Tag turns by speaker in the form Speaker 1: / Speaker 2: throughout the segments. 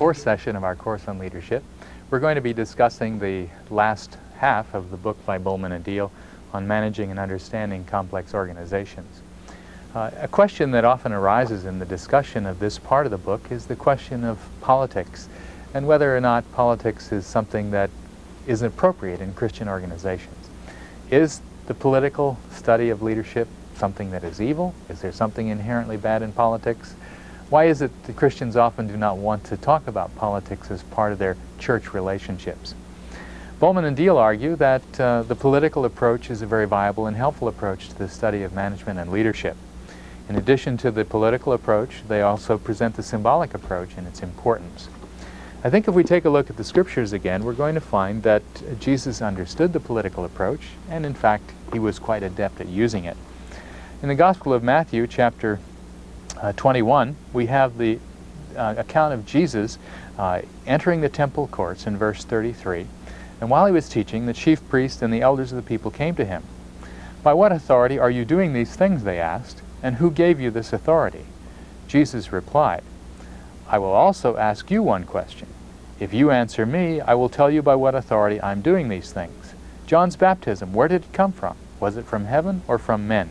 Speaker 1: fourth session of our course on leadership. We're going to be discussing the last half of the book by Bowman and Deal on managing and understanding complex organizations. A question that often arises in the discussion of this part of the book is the question of politics and whether or not politics is something that is appropriate in Christian organizations. Is the political study of leadership something that is evil? Is there something inherently bad in politics? Why is it that Christians often do not want to talk about politics as part of their church relationships? Bowman and Deal argue that the political approach is a very viable and helpful approach to the study of management and leadership. In addition to the political approach, they also present the symbolic approach and its importance. I think if we take a look at the scriptures again, we're going to find that Jesus understood the political approach, and in fact, he was quite adept at using it. In the Gospel of Matthew, chapter 21, we have the account of Jesus entering the temple courts in verse 33. And while he was teaching, the chief priests and the elders of the people came to him. "By what authority are you doing these things?" they asked. "And who gave you this authority?" Jesus replied, "I will also ask you one question. If you answer me, I will tell you by what authority I'm doing these things. John's baptism, where did it come from? Was it from heaven or from men?"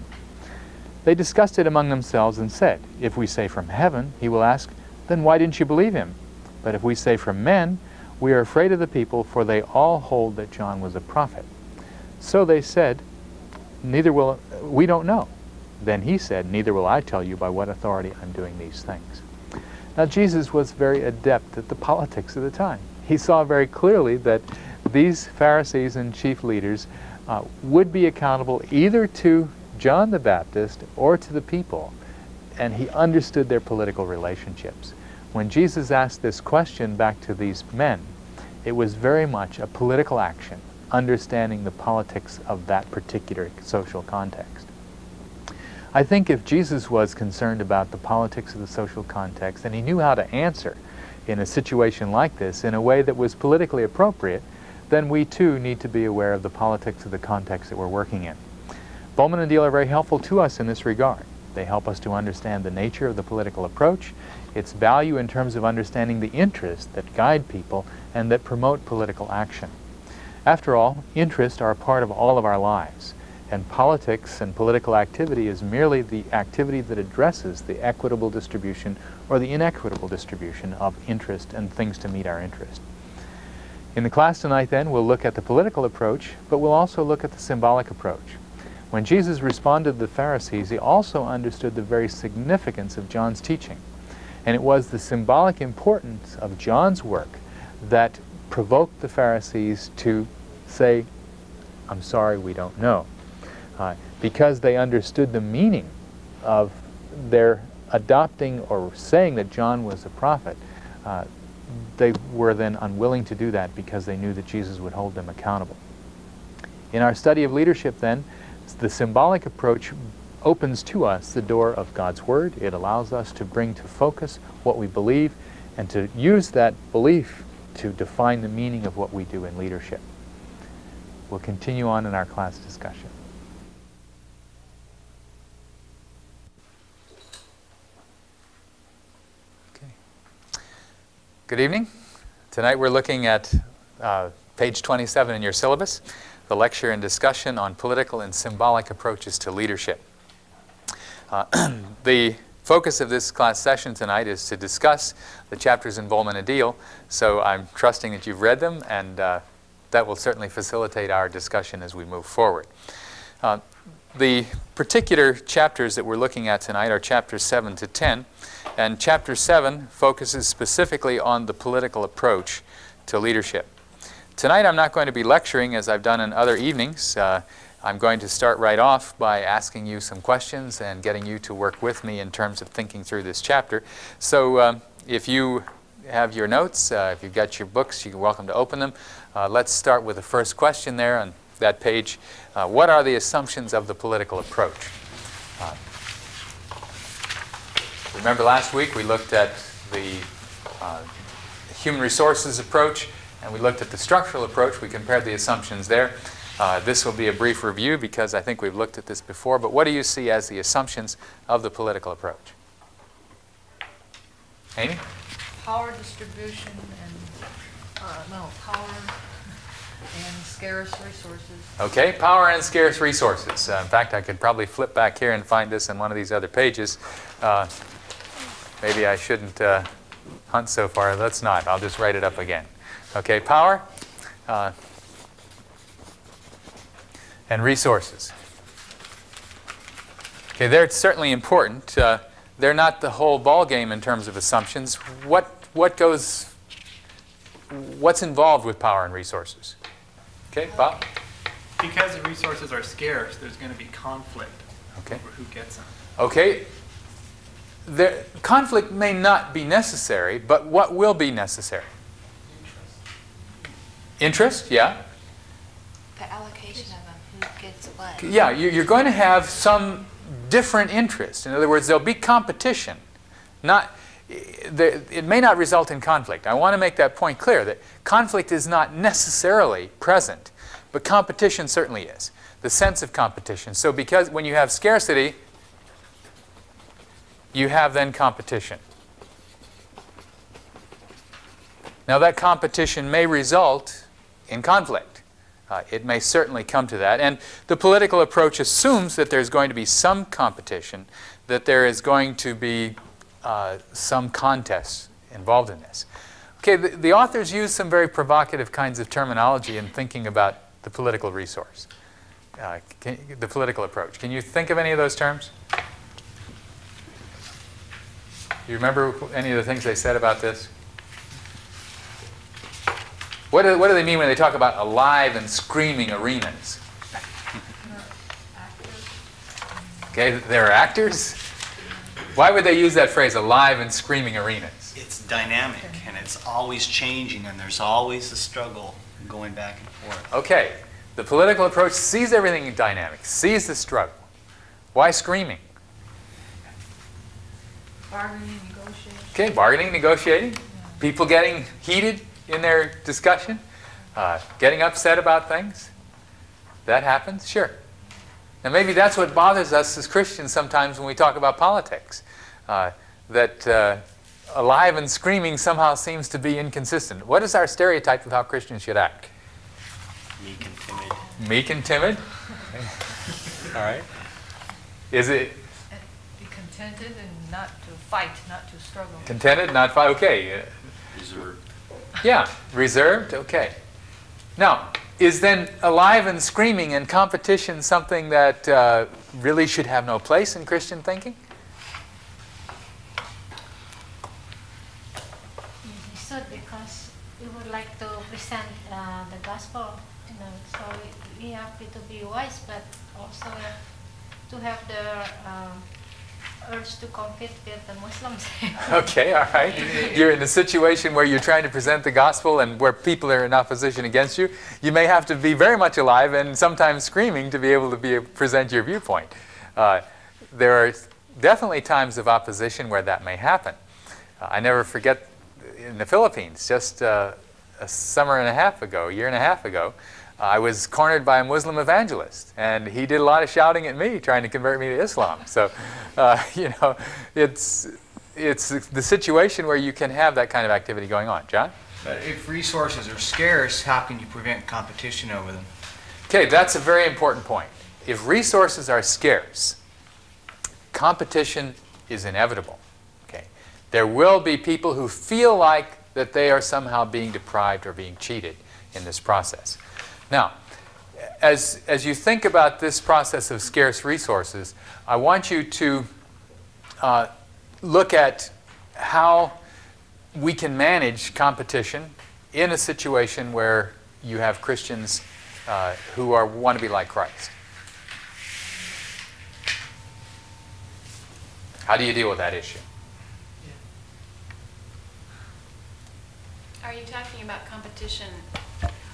Speaker 1: They discussed it among themselves and said, "If we say from heaven," he will ask, "then why didn't you believe him? But if we say from men, we are afraid of the people, for they all hold that John was a prophet." So they said, "We don't know." Then he said, "Neither will I tell you by what authority I'm doing these things." Now Jesus was very adept at the politics of the time. He saw very clearly that these Pharisees and chief leaders would be accountable either to John the Baptist or to the people, and he understood their political relationships. When Jesus asked this question back to these men, it was very much a political action, understanding the politics of that particular social context. I think if Jesus was concerned about the politics of the social context and he knew how to answer in a situation like this in a way that was politically appropriate, then we too need to be aware of the politics of the context that we're working in. Bowman and Deal are very helpful to us in this regard. They help us to understand the nature of the political approach, its value in terms of understanding the interests that guide people and that promote political action. After all, interests are a part of all of our lives. And politics and political activity is merely the activity that addresses the equitable distribution or the inequitable distribution of interest and things to meet our interest. In the class tonight then, we'll look at the political approach, but we'll also look at the symbolic approach. When Jesus responded to the Pharisees, he also understood the very significance of John's teaching. And it was the symbolic importance of John's work that provoked the Pharisees to say, "I'm sorry, we don't know." Because they understood the meaning of their adopting or saying that John was a prophet, they were then unwilling to do that because they knew that Jesus would hold them accountable. In our study of leadership then, the symbolic approach opens to us the door of God's Word. It allows us to bring to focus what we believe and to use that belief to define the meaning of what we do in leadership. We'll continue on in our class discussion. Good evening. Tonight we're looking at page 27 in your syllabus, the lecture and discussion on political and symbolic approaches to leadership. The focus of this class session tonight is to discuss the chapters in Bowman and Deal, so I'm trusting that you've read them, and that will certainly facilitate our discussion as we move forward. The particular chapters that we're looking at tonight are chapters 7 to 10. And Chapter 7 focuses specifically on the political approach to leadership. Tonight I'm not going to be lecturing as I've done in other evenings. I'm going to start right off by asking you some questions and getting you to work with me in terms of thinking through this chapter. So if you have your notes, if you've got your books, you're welcome to open them. Let's start with the first question there on that page. What are the assumptions of the political approach? Remember last week we looked at the human resources approach and we looked at the structural approach. We compared the assumptions there. This will be a brief review because I think we've looked at this before, but what do you see as the assumptions of the political approach? Amy?
Speaker 2: power distribution and, power and scarce resources.
Speaker 1: Okay, power and scarce resources. In fact, I could probably flip back here and find this in one of these other pages. Maybe I shouldn't hunt so far. Let's not. I'll just write it up again. Okay, power and resources. Okay, they're certainly important. They're not the whole ball game in terms of assumptions. What's involved with power and resources? Okay, Bob?
Speaker 3: Because the resources are scarce, there's going to be conflict
Speaker 1: over
Speaker 3: who gets them.
Speaker 1: Okay. Conflict may not be necessary, but what will be necessary? Interest, yeah?
Speaker 4: The allocation of them, who gets what?
Speaker 1: Yeah, you're going to have some different interest. In other words, there'll be competition. It may not result in conflict. I want to make that point clear, that conflict is not necessarily present, but competition certainly is. The sense of competition. So because when you have scarcity, you have then competition. Now that competition may result in conflict. It may certainly come to that. And the political approach assumes that there's going to be some competition, that there is going to be some contest involved in this. Okay, the authors use some very provocative kinds of terminology in thinking about the political resource, the political approach. Can you think of any of those terms? You remember any of the things they said about this? What do they mean when they talk about alive and screaming arenas? Okay, they're actors? Why would they use that phrase, alive and screaming arenas?
Speaker 5: It's dynamic, and it's always changing, and there's always a struggle going back and forth.
Speaker 1: Okay, the political approach sees everything in dynamic, sees the struggle. Why screaming?
Speaker 2: Bargaining, negotiating.
Speaker 1: Okay, bargaining, negotiating, people getting heated in their discussion, getting upset about things. That happens, sure. And maybe that's what bothers us as Christians sometimes when we talk about politics, that alive and screaming somehow seems to be inconsistent. What is our stereotype of how Christians should act?
Speaker 5: Meek and timid.
Speaker 1: Meek and timid? All right. Is it?
Speaker 2: Be contented and not to fight, not to struggle.
Speaker 1: Contented, not fight, okay.
Speaker 5: Reserved.
Speaker 1: Yeah, reserved, okay. Now, is then alive and screaming and competition something that really should have no place in Christian thinking?
Speaker 4: He should, because we would like to present the gospel, so we have to be wise, but also to have the urge to compete with the Muslims.
Speaker 1: Okay, all right. You're in a situation where you're trying to present the gospel and where people are in opposition against you. You may have to be very much alive and sometimes screaming to be able to present your viewpoint. There are definitely times of opposition where that may happen. I never forget in the Philippines, just a summer and a half ago, a year and a half ago, I was cornered by a Muslim evangelist, and he did a lot of shouting at me, trying to convert me to Islam. So, you know, it's the situation where you can have that kind of activity going on. John?
Speaker 3: But if resources are scarce, how can you prevent competition over them?
Speaker 1: Okay, that's a very important point. If resources are scarce, competition is inevitable. Okay? There will be people who feel like that they are somehow being deprived or being cheated in this process. Now, as you think about this process of scarce resources, I want you to look at how we can manage competition in a situation where you have Christians who want to be like Christ. How do you deal with that issue?
Speaker 6: Are you talking about competition,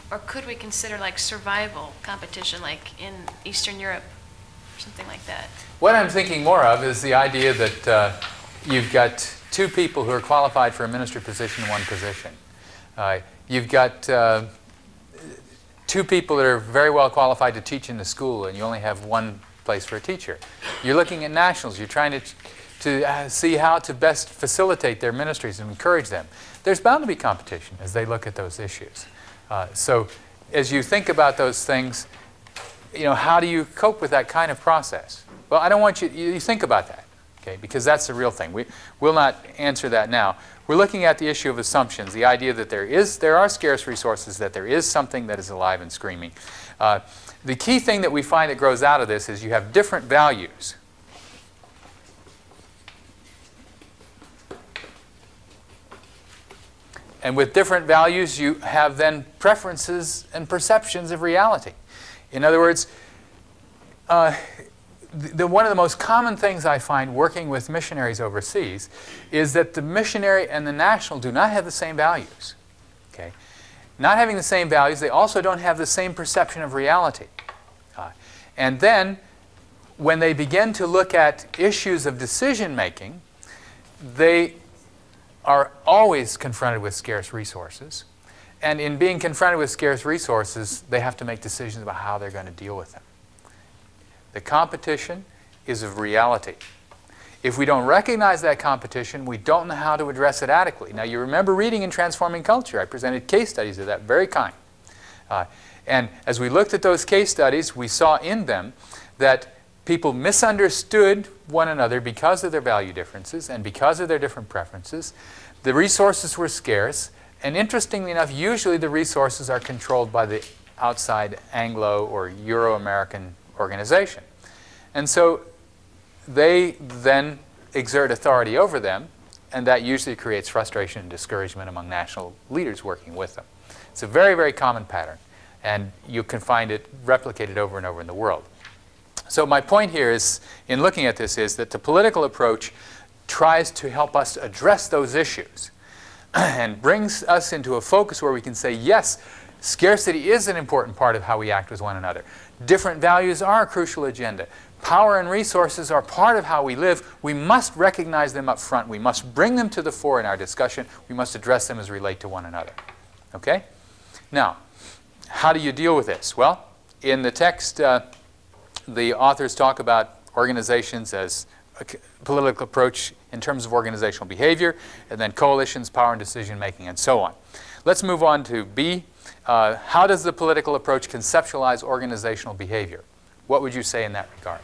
Speaker 6: or could we consider like survival competition, like in Eastern Europe, or something like that?
Speaker 1: What I'm thinking more of is the idea that you've got two people who are qualified for a ministry position in one position. You've got two people that are very well qualified to teach in the school, and you only have one place for a teacher. You're looking at nationals. You're trying to to see how to best facilitate their ministries and encourage them. There's bound to be competition as they look at those issues. So as you think about those things, how do you cope with that kind of process? Well, I don't want you think about that, okay, because that's the real thing. We will not answer that now. We're looking at the issue of assumptions, the idea that there are scarce resources, that there is something that is alive and screaming. The key thing that we find that grows out of this is you have different values. And with different values, you have then preferences and perceptions of reality. In other words, one of the most common things I find working with missionaries overseas is that the missionary and the national do not have the same values. Okay? Not having the same values, they also don't have the same perception of reality. And then, when they begin to look at issues of decision-making, they are always confronted with scarce resources. And in being confronted with scarce resources, they have to make decisions about how they're going to deal with them. The competition is of reality. If we don't recognize that competition, we don't know how to address it adequately. Now, you remember reading in Transforming Culture, I presented case studies of that very kind. And as we looked at those case studies, we saw in them that people misunderstood one another because of their value differences and because of their different preferences. The resources were scarce, and interestingly enough, usually the resources are controlled by the outside Anglo or Euro-American organization. And so they then exert authority over them, and that usually creates frustration and discouragement among national leaders working with them. It's a very, very common pattern, and you can find it replicated over and over in the world. So my point here is, in looking at this, is that the political approach tries to help us address those issues and brings us into a focus where we can say, yes, scarcity is an important part of how we act with one another. Different values are a crucial agenda. Power and resources are part of how we live. We must recognize them up front. We must bring them to the fore in our discussion. We must address them as relate to one another. Okay? Now, how do you deal with this? Well, in the text, the authors talk about organizations as a political approach in terms of organizational behavior, and then coalitions, power and decision-making, and so on. Let's move on to B. How does the political approach conceptualize organizational behavior? What would you say in that regard?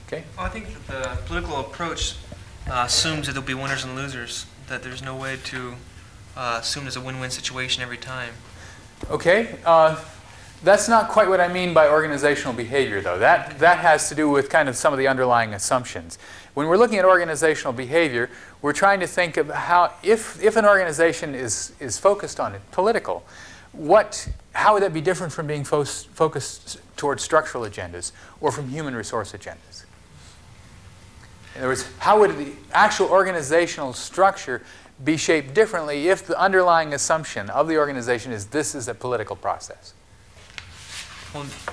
Speaker 1: Okay.
Speaker 7: Well, I think that the political approach assumes that there'll be winners and losers, that there's no way to assume there's a win-win situation every time.
Speaker 1: Okay. That's not quite what I mean by organizational behavior, though. That has to do with kind of some of the underlying assumptions. When we're looking at organizational behavior, we're trying to think of how, if an organization is focused on it, political, how would that be different from being focused towards structural agendas or from human resource agendas? In other words, how would the actual organizational structure be shaped differently if the underlying assumption of the organization is this is a political process?
Speaker 7: Well, if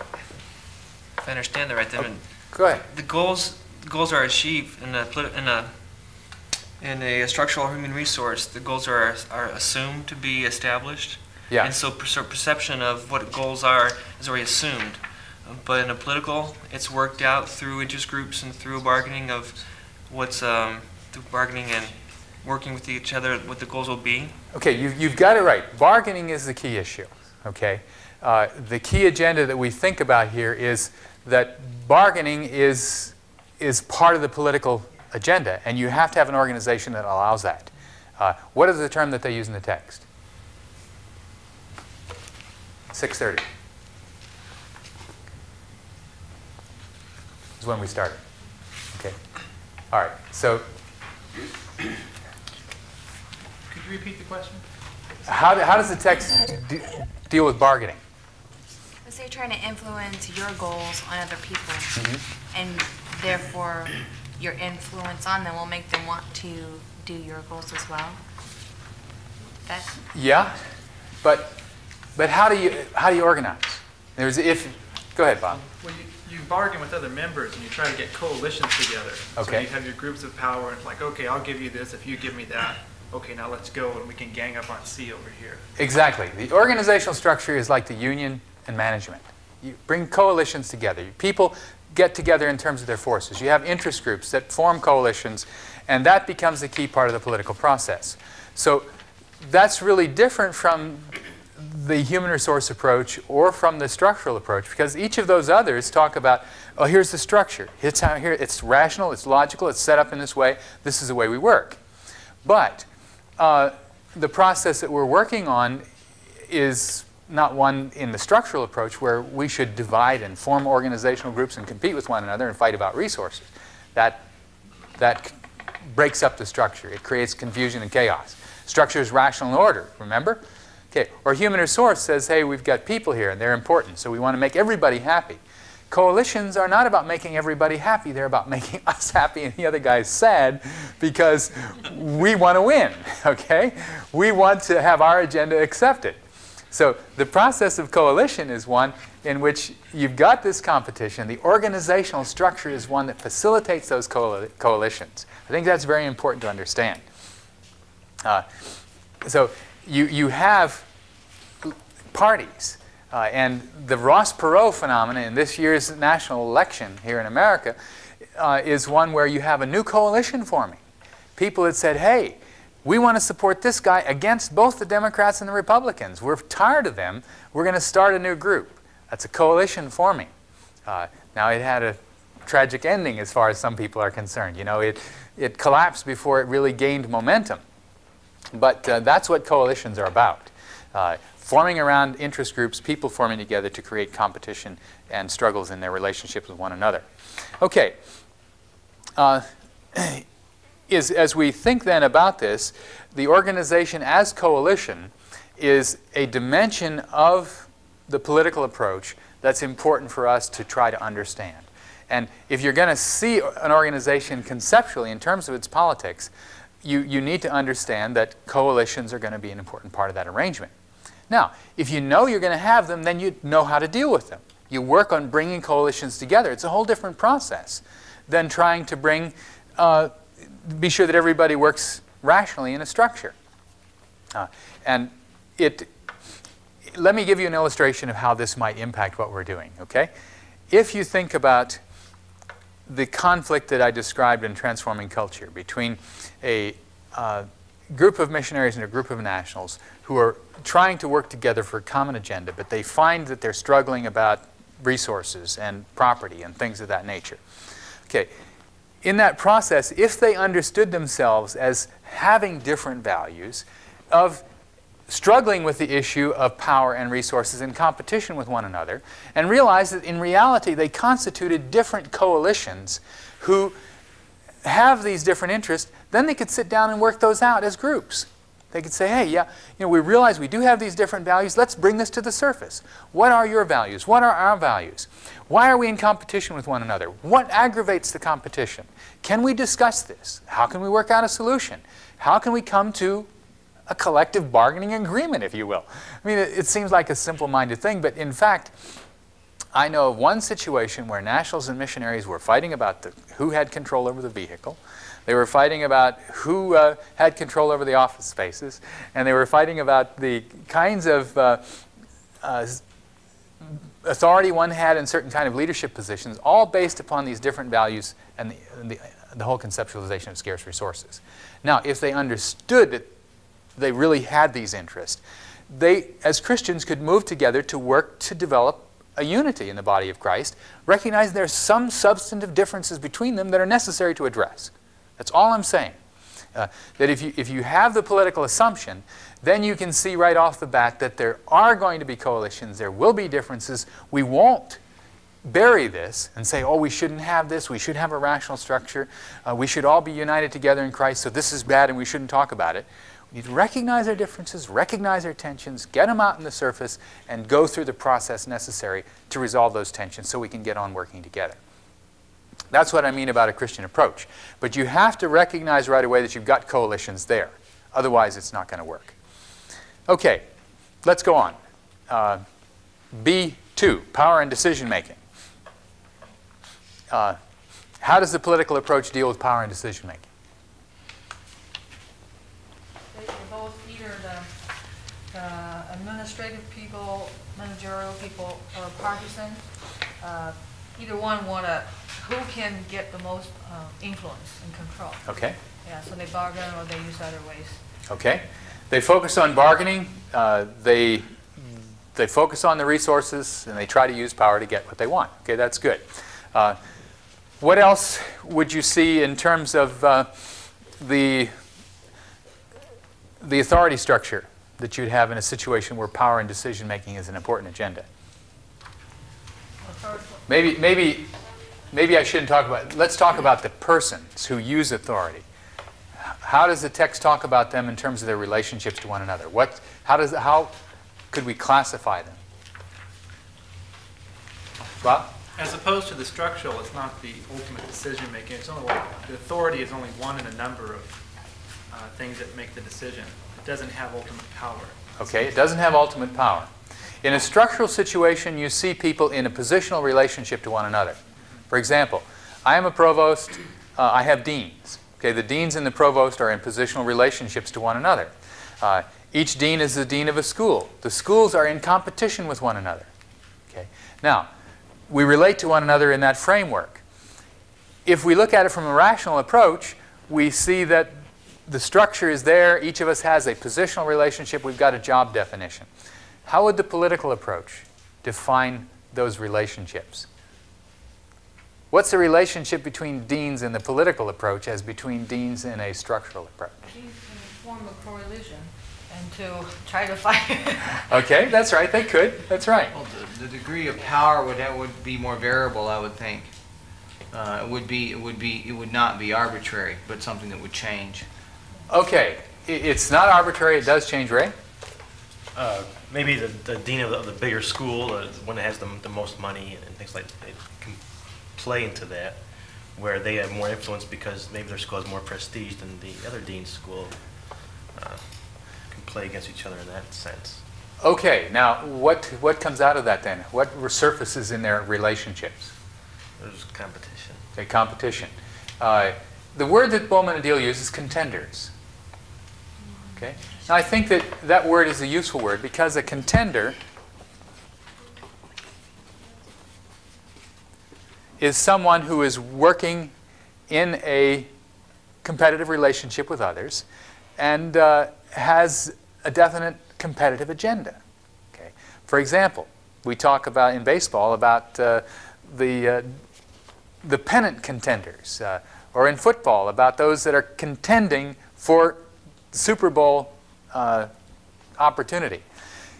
Speaker 7: I understand that right, then
Speaker 1: go ahead.
Speaker 7: The goals are achieved in a structural human resource. The goals are assumed to be established.
Speaker 1: Yeah.
Speaker 7: And so perception of what goals are is already assumed. But in a political, it's worked out through interest groups and through bargaining of through bargaining and working with each other what the goals will be. Okay,
Speaker 1: you've got it right. Bargaining is the key issue. Okay, the key agenda that we think about here is that bargaining is part of the political agenda, and you have to have an organization that allows that. What is the term that they use in the text? 6:30 is when we started. Okay. All right. So,
Speaker 8: could you repeat the question?
Speaker 1: How does the text deal with bargaining?
Speaker 9: Let's say you're trying to influence your goals on other people, and therefore your influence on them will make them want to do your goals as well.
Speaker 1: Yeah, but how do you organize? Go ahead, Bob.
Speaker 8: Well, you bargain with other members and you try to get coalitions together.
Speaker 1: Okay.
Speaker 8: So you have your groups of power and it's like, okay, I'll give you this if you give me that. okay, now let's go and we can gang up on C over here.
Speaker 1: Exactly. The organizational structure is like the union and management. You bring coalitions together. People get together in terms of their forces. You have interest groups that form coalitions, and that becomes a key part of the political process. So that's really different from the human resource approach or from the structural approach, because each of those others talk about, oh, here's the structure. It's rational, it's logical, it's set up in this way. This is the way we work. But the process that we're working on is not one in the structural approach where we should divide and form organizational groups and compete with one another and fight about resources. That breaks up the structure. It creates confusion and chaos. Structure is rational and order, remember? Okay. Or human resource says, hey, we've got people here and they're important, so we want to make everybody happy. Coalitions are not about making everybody happy. They're about making us happy and the other guys sad because we want to win, okay? We want to have our agenda accepted. So the process of coalition is one in which you've got this competition. The organizational structure is one that facilitates those coalitions. I think that's very important to understand. So you have parties. And the Ross-Perot phenomenon in this year's national election here in America is one where you have a new coalition forming. People had said, hey, we want to support this guy against both the Democrats and the Republicans. We're tired of them. We're going to start a new group. That's a coalition forming. Now, it had a tragic ending as far as some people are concerned. You know, it collapsed before it really gained momentum. But that's what coalitions are about. Forming around interest groups, people forming together to create competition and struggles in their relationships with one another. Okay. As we think then about this, the organization as coalition is a dimension of the political approach that's important for us to try to understand. And if you're going to see an organization conceptually in terms of its politics, you need to understand that coalitions are going to be an important part of that arrangement. Now, if you know you're going to have them, then you know how to deal with them. You work on bringing coalitions together. It's a whole different process than trying to be sure that everybody works rationally in a structure. Let me give you an illustration of how this might impact what we're doing, okay? If you think about the conflict that I described in Transforming Culture between a group of missionaries and a group of nationals who are trying to work together for a common agenda, but they find that they're struggling about resources and property and things of that nature. Okay. In that process, if they understood themselves as having different values, of struggling with the issue of power and resources in competition with one another, and realized that in reality they constituted different coalitions who have these different interests, then they could sit down and work those out as groups. They could say, hey, yeah, we realize we do have these different values. Let's bring this to the surface. What are your values? What are our values? Why are we in competition with one another? What aggravates the competition? Can we discuss this? How can we work out a solution? How can we come to a collective bargaining agreement, if you will? I mean, it seems like a simple-minded thing, but in fact, I know of one situation where nationals and missionaries were fighting about who had control over the vehicle. They were fighting about who had control over the office spaces, and they were fighting about the kinds of authority one had in certain kind of leadership positions, all based upon these different values and the whole conceptualization of scarce resources. Now, if they understood that they really had these interests, they, as Christians, could move together to work to develop a unity in the body of Christ, recognize there are some substantive differences between them that are necessary to address. That's all I'm saying. That if you have the political assumption, then you can see right off the bat that there are going to be coalitions, there will be differences. We won't bury this and say, oh, we shouldn't have this, we should have a rational structure, we should all be united together in Christ, so this is bad and we shouldn't talk about it. We need to recognize our differences, recognize our tensions, get them out in the surface, and go through the process necessary to resolve those tensions so we can get on working together. That's what I mean about a Christian approach. But you have to recognize right away that you've got coalitions there. Otherwise, it's not going to work. Okay, let's go on. B2, power and decision making. How does the political approach deal with power and decision making?
Speaker 2: administrative people, managerial people, or partisan. Either one want to, who can get the most influence and control.
Speaker 1: Okay.
Speaker 2: Yeah, so they bargain or they use other ways.
Speaker 1: Okay. They focus on bargaining. They focus on the resources, and they try to use power to get what they want. Okay, that's good. What else would you see in terms of the authority structure that you'd have in a situation where power and decision making is an important agenda? Maybe I shouldn't talk about. Let's talk about the persons who use authority. How does the text talk about them in terms of their relationships to one another? How could we classify them? Bob?
Speaker 8: As opposed to the structural, it's not the ultimate decision making. It's only like the authority is only one in a number of things that make the decision. It doesn't have ultimate power.
Speaker 1: Okay, it doesn't have ultimate power. In a structural situation, you see people in a positional relationship to one another. For example, I am a provost. I have deans. Okay, the deans and the provost are in positional relationships to one another. Each dean is the dean of a school. The schools are in competition with one another. Okay, now, we relate to one another in that framework. If we look at it from a rational approach, we see that the structure is there. Each of us has a positional relationship. We've got a job definition. How would the political approach define those relationships? What's the relationship between deans in the political approach as between deans in a structural approach?
Speaker 2: Deans can form a coalition and to try to fight.
Speaker 1: Okay, that's right. They could. That's right.
Speaker 3: Well, the degree of power would be more variable, I would think. It would not be arbitrary, but something that would change.
Speaker 1: Okay, it's not arbitrary. It does change, Ray.
Speaker 10: Maybe the dean of the bigger school, the one that has the most money and things like that, can play into that, where they have more influence because maybe their school has more prestige than the other dean's school. Can play against each other in that sense.
Speaker 1: Okay, now what comes out of that then? What resurfaces in their relationships?
Speaker 10: There's competition.
Speaker 1: Okay, competition. The word that Bowman and Deal uses is contenders. Okay. Now I think that word is a useful word because a contender is someone who is working in a competitive relationship with others and has a definite competitive agenda. Okay. For example, we talk about in baseball about the pennant contenders, or in football about those that are contending for Super Bowl opportunity.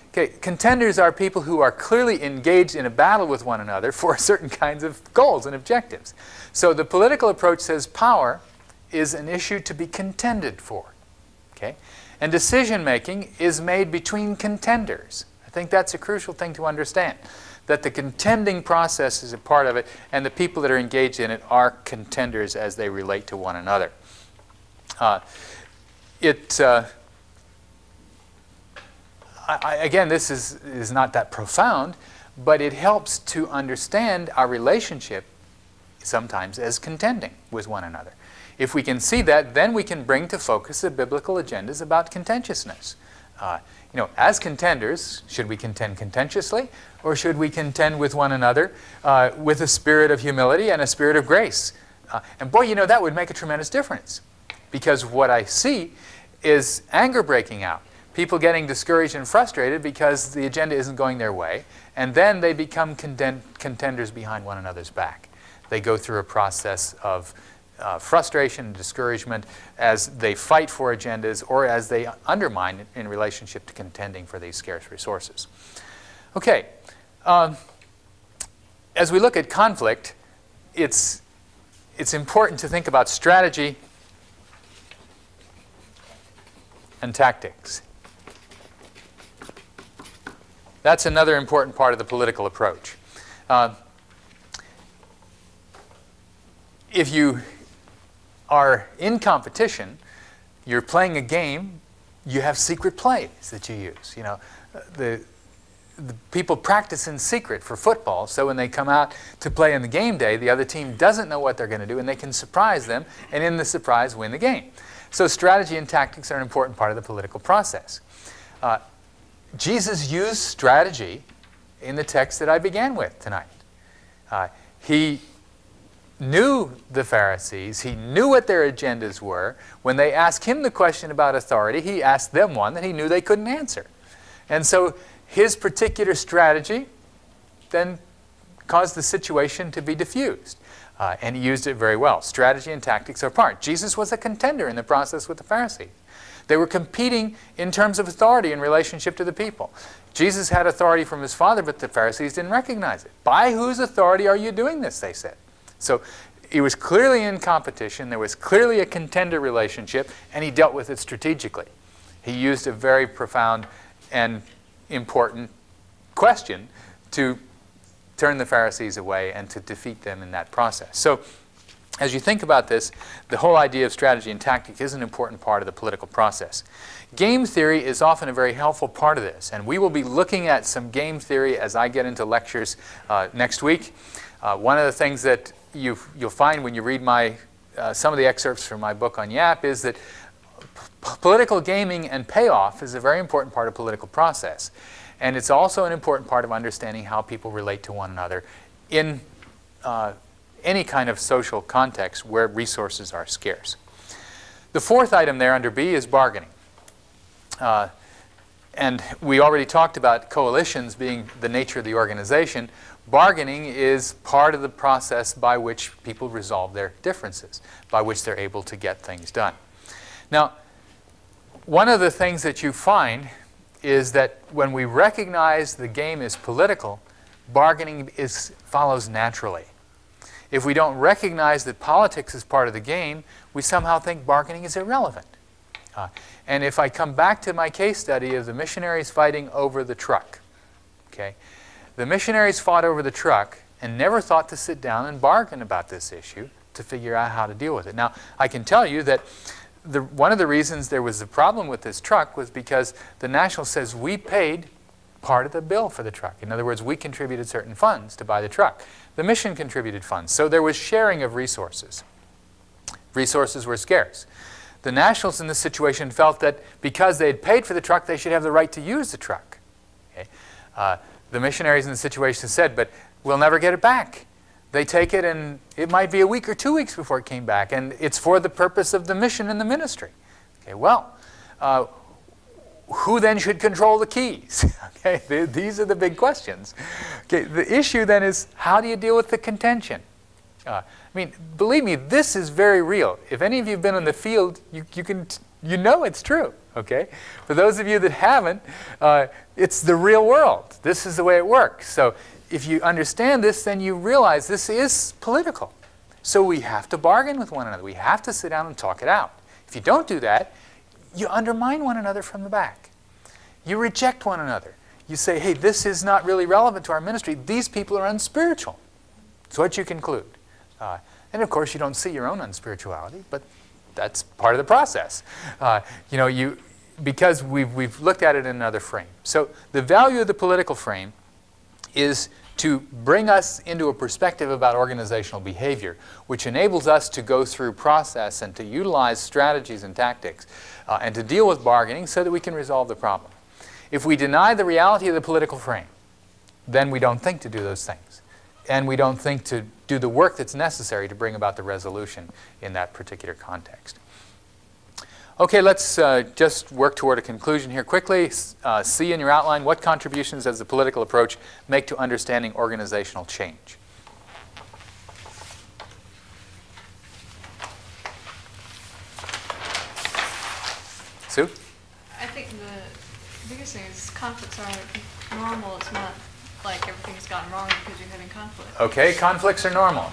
Speaker 1: Okay, contenders are people who are clearly engaged in a battle with one another for certain kinds of goals and objectives. So the political approach says power is an issue to be contended for. Okay? And decision-making is made between contenders. I think that's a crucial thing to understand, that the contending process is a part of it, and the people that are engaged in it are contenders as they relate to one another. Again, this is not that profound, but it helps to understand our relationship sometimes as contending with one another. If we can see that, then we can bring to focus the biblical agendas about contentiousness. As contenders, should we contend contentiously, or should we contend with one another with a spirit of humility and a spirit of grace? And boy, that would make a tremendous difference, because what I see is anger breaking out. People getting discouraged and frustrated because the agenda isn't going their way, and then they become contenders behind one another's back. They go through a process of frustration and discouragement as they fight for agendas or as they undermine in relationship to contending for these scarce resources. Okay, as we look at conflict, it's important to think about strategy and tactics. That's another important part of the political approach. If you are in competition, you're playing a game, you have secret plays that you use. The people practice in secret for football, so when they come out to play in the game day, the other team doesn't know what they're going to do, and they can surprise them, and in the surprise, win the game. So strategy and tactics are an important part of the political process. Jesus used strategy in the text that I began with tonight. He knew the Pharisees. He knew what their agendas were. When they asked him the question about authority, he asked them one that he knew they couldn't answer. And so his particular strategy then caused the situation to be diffused. And he used it very well. Strategy and tactics are part. Jesus was a contender in the process with the Pharisees. They were competing in terms of authority in relationship to the people. Jesus had authority from his Father, but the Pharisees didn't recognize it. By whose authority are you doing this, they said. So he was clearly in competition. There was clearly a contender relationship, and he dealt with it strategically. He used a very profound and important question to turn the Pharisees away and to defeat them in that process. So as you think about this, the whole idea of strategy and tactic is an important part of the political process. Game theory is often a very helpful part of this, and we will be looking at some game theory as I get into lectures next week. One of the things that you'll find when you read some of the excerpts from my book on YAP is that political gaming and payoff is a very important part of political process. And it's also an important part of understanding how people relate to one another in any kind of social context where resources are scarce. The fourth item there under B is bargaining. And we already talked about coalitions being the nature of the organization. Bargaining is part of the process by which people resolve their differences, by which they're able to get things done. Now, one of the things that you find is that when we recognize the game is political, bargaining follows naturally. If we don't recognize that politics is part of the game, we somehow think bargaining is irrelevant. And if I come back to my case study of the missionaries fighting over the truck, okay, the missionaries fought over the truck and never thought to sit down and bargain about this issue to figure out how to deal with it. Now, I can tell you that one of the reasons there was a problem with this truck was because the National says we paid part of the bill for the truck. In other words, we contributed certain funds to buy the truck. The mission contributed funds. So there was sharing of resources. Resources were scarce. The Nationals in this situation felt that because they had paid for the truck, they should have the right to use the truck. Okay? The missionaries in the situation said, but we'll never get it back. They take it, and it might be a week or 2 weeks before it came back, and it's for the purpose of the mission and the ministry. Okay, well, who then should control the keys? Okay, these are the big questions. Okay, the issue then is, how do you deal with the contention? I mean, believe me, this is very real. If any of you have been in the field, you know it's true. Okay, for those of you that haven't, it's the real world. This is the way it works. So if you understand this, then you realize this is political. So we have to bargain with one another. We have to sit down and talk it out. If you don't do that, you undermine one another from the back. You reject one another. You say, hey, this is not really relevant to our ministry. These people are unspiritual. That's what you conclude. And of course, you don't see your own unspirituality, but that's part of the process. Because we've looked at it in another frame. So the value of the political frame is to bring us into a perspective about organizational behavior, which enables us to go through process and to utilize strategies and tactics and to deal with bargaining so that we can resolve the problem. If we deny the reality of the political frame, then we don't think to do those things. And we don't think to do the work that's necessary to bring about the resolution in that particular context. Okay, let's just work toward a conclusion here quickly. See in your outline, what contributions does the political approach make to understanding organizational change? Sue?
Speaker 6: I think the biggest thing is conflicts are normal. It's not like everything's gone wrong because you're having conflict.
Speaker 1: Okay, conflicts are normal.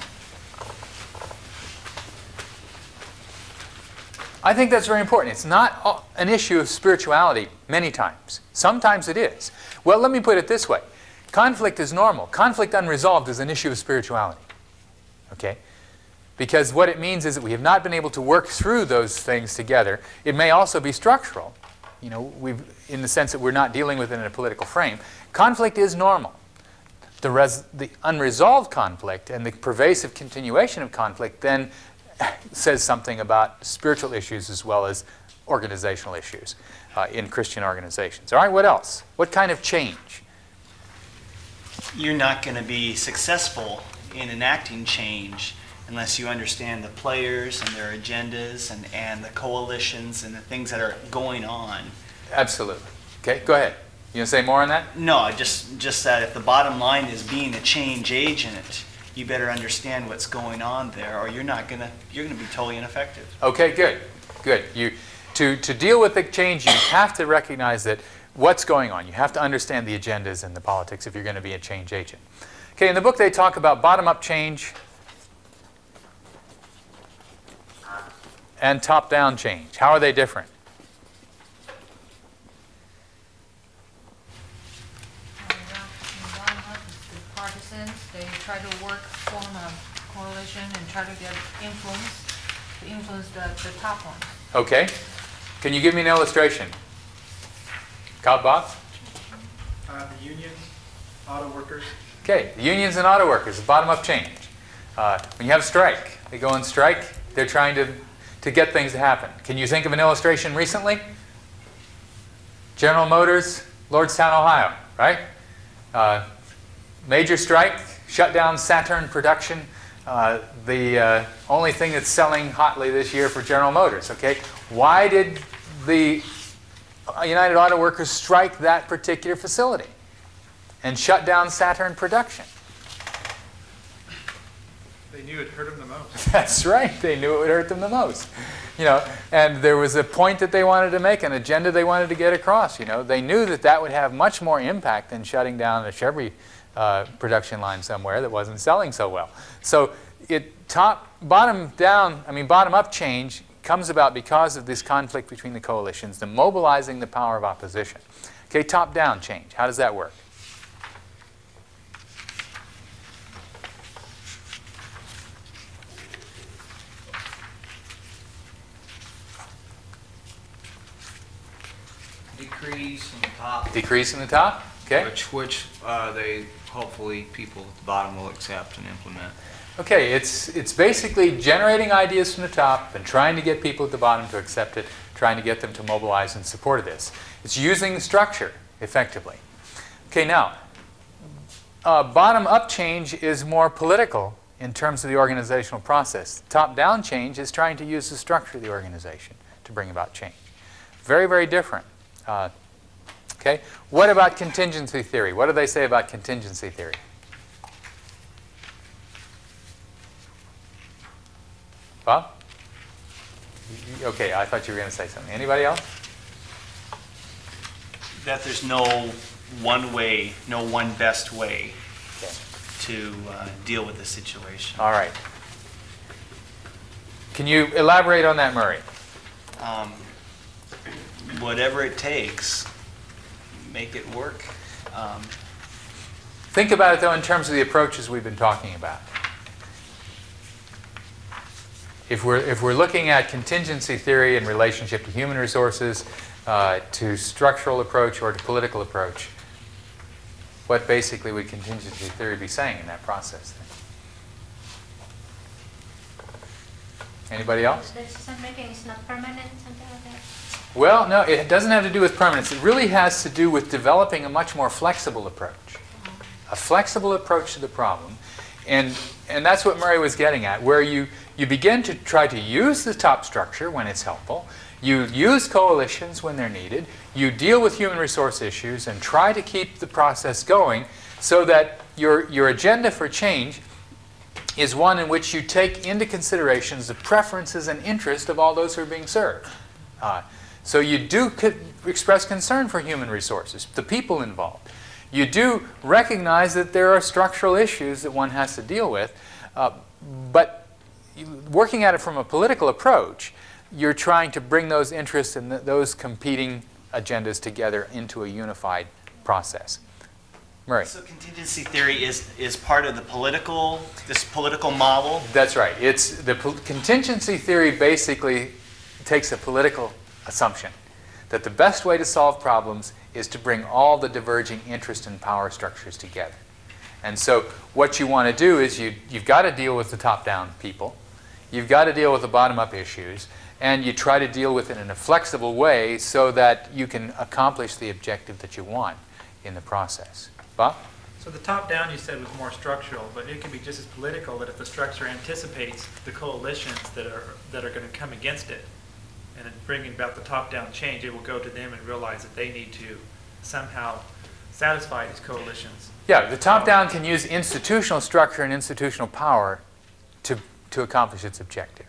Speaker 1: I think that's very important. It's not an issue of spirituality many times. Sometimes it is. Well, let me put it this way. Conflict is normal. Conflict unresolved is an issue of spirituality. Okay? Because what it means is that we have not been able to work through those things together. It may also be structural, in the sense that we're not dealing with it in a political frame. Conflict is normal. The unresolved conflict and the pervasive continuation of conflict then says something about spiritual issues as well as organizational issues in Christian organizations. All right, what else? What kind of change?
Speaker 5: You're not going to be successful in enacting change unless you understand the players and their agendas and the coalitions and the things that are going on.
Speaker 1: Absolutely. Okay, go ahead. You going to say more on that?
Speaker 5: No, just that if the bottom line is being a change agent, you better understand what's going on there, or you're going to be totally ineffective.
Speaker 1: Okay, good. Good. To deal with the change, you have to recognize that what's going on. You have to understand the agendas and the politics if you're going to be a change agent. Okay, in the book they talk about bottom-up change and top-down change. How are they different?
Speaker 2: The partisans, they try to form a coalition and try to get influence, to influence the top ones.
Speaker 1: Okay. Can you give me an illustration? Bob?
Speaker 8: The unions, auto workers.
Speaker 1: Okay, the unions and auto workers, bottom-up change. When you have a strike, they go on strike, they're trying to get things to happen. Can you think of an illustration recently? General Motors, Lordstown, Ohio, right? Major strike, shut down Saturn production. The only thing that's selling hotly this year for General Motors, okay? Why did the United Auto Workers strike that particular facility and shut down Saturn production?
Speaker 8: They knew it hurt them the most.
Speaker 1: That's right. They knew it would hurt them the most. You know, and there was a point that they wanted to make, an agenda they wanted to get across. You know, they knew that that would have much more impact than shutting down a Chevy production line somewhere that wasn't selling so well. So bottom-up change comes about because of this conflict between the coalitions, the mobilizing the power of opposition. Okay, top-down change. How does that work?
Speaker 3: Decrease in the top.
Speaker 1: Decrease in the top? Okay.
Speaker 3: Which they hopefully people at the bottom will accept and implement.
Speaker 1: Okay, it's basically generating ideas from the top and trying to get people at the bottom to accept it, trying to get them to mobilize in support of this. It's using structure effectively. Okay, now, bottom-up change is more political in terms of the organizational process. Top-down change is trying to use the structure of the organization to bring about change. Very, very different. Okay, what about contingency theory? What do they say about contingency theory? Bob? Okay, I thought you were going to say something. Anybody else?
Speaker 5: That there's no one way, no one best way to deal with the situation.
Speaker 1: All right. Can you elaborate on that, Murray?
Speaker 5: Whatever it takes, make it work.
Speaker 1: Think about it, though, in terms of the approaches we've been talking about. If we're looking at contingency theory in relationship to human resources, to structural approach, or to political approach, what basically would contingency theory be saying in that process? Anybody else?
Speaker 4: Decision making is not permanent, something like that.
Speaker 1: Well, no, it doesn't have to do with permanence. It really has to do with developing a much more flexible approach. A flexible approach to the problem. And that's what Murray was getting at, where you begin to try to use the top structure when it's helpful. You use coalitions when they're needed. You deal with human resource issues and try to keep the process going so that your agenda for change is one in which you take into consideration the preferences and interests of all those who are being served. So you do express concern for human resources, the people involved. You do recognize that there are structural issues that one has to deal with, but working at it from a political approach, you're trying to bring those interests and those competing agendas together into a unified process. Murray.
Speaker 5: So contingency theory is part of the political model?
Speaker 1: That's right. Contingency theory basically takes a political assumption that the best way to solve problems is to bring all the diverging interest and power structures together. And so what you want to do is you've got to deal with the top-down people. You've got to deal with the bottom-up issues. and you try to deal with it in a flexible way so that you can accomplish the objective that you want in the process. Bob?
Speaker 8: So the top-down you said was more structural, but it can be just as political that if the structure anticipates the coalitions that are going to come against it, and in bringing about the top-down change, it will go to them and realize that they need to somehow satisfy these coalitions.
Speaker 1: Yeah, the top-down can use institutional structure and institutional power to accomplish its objective.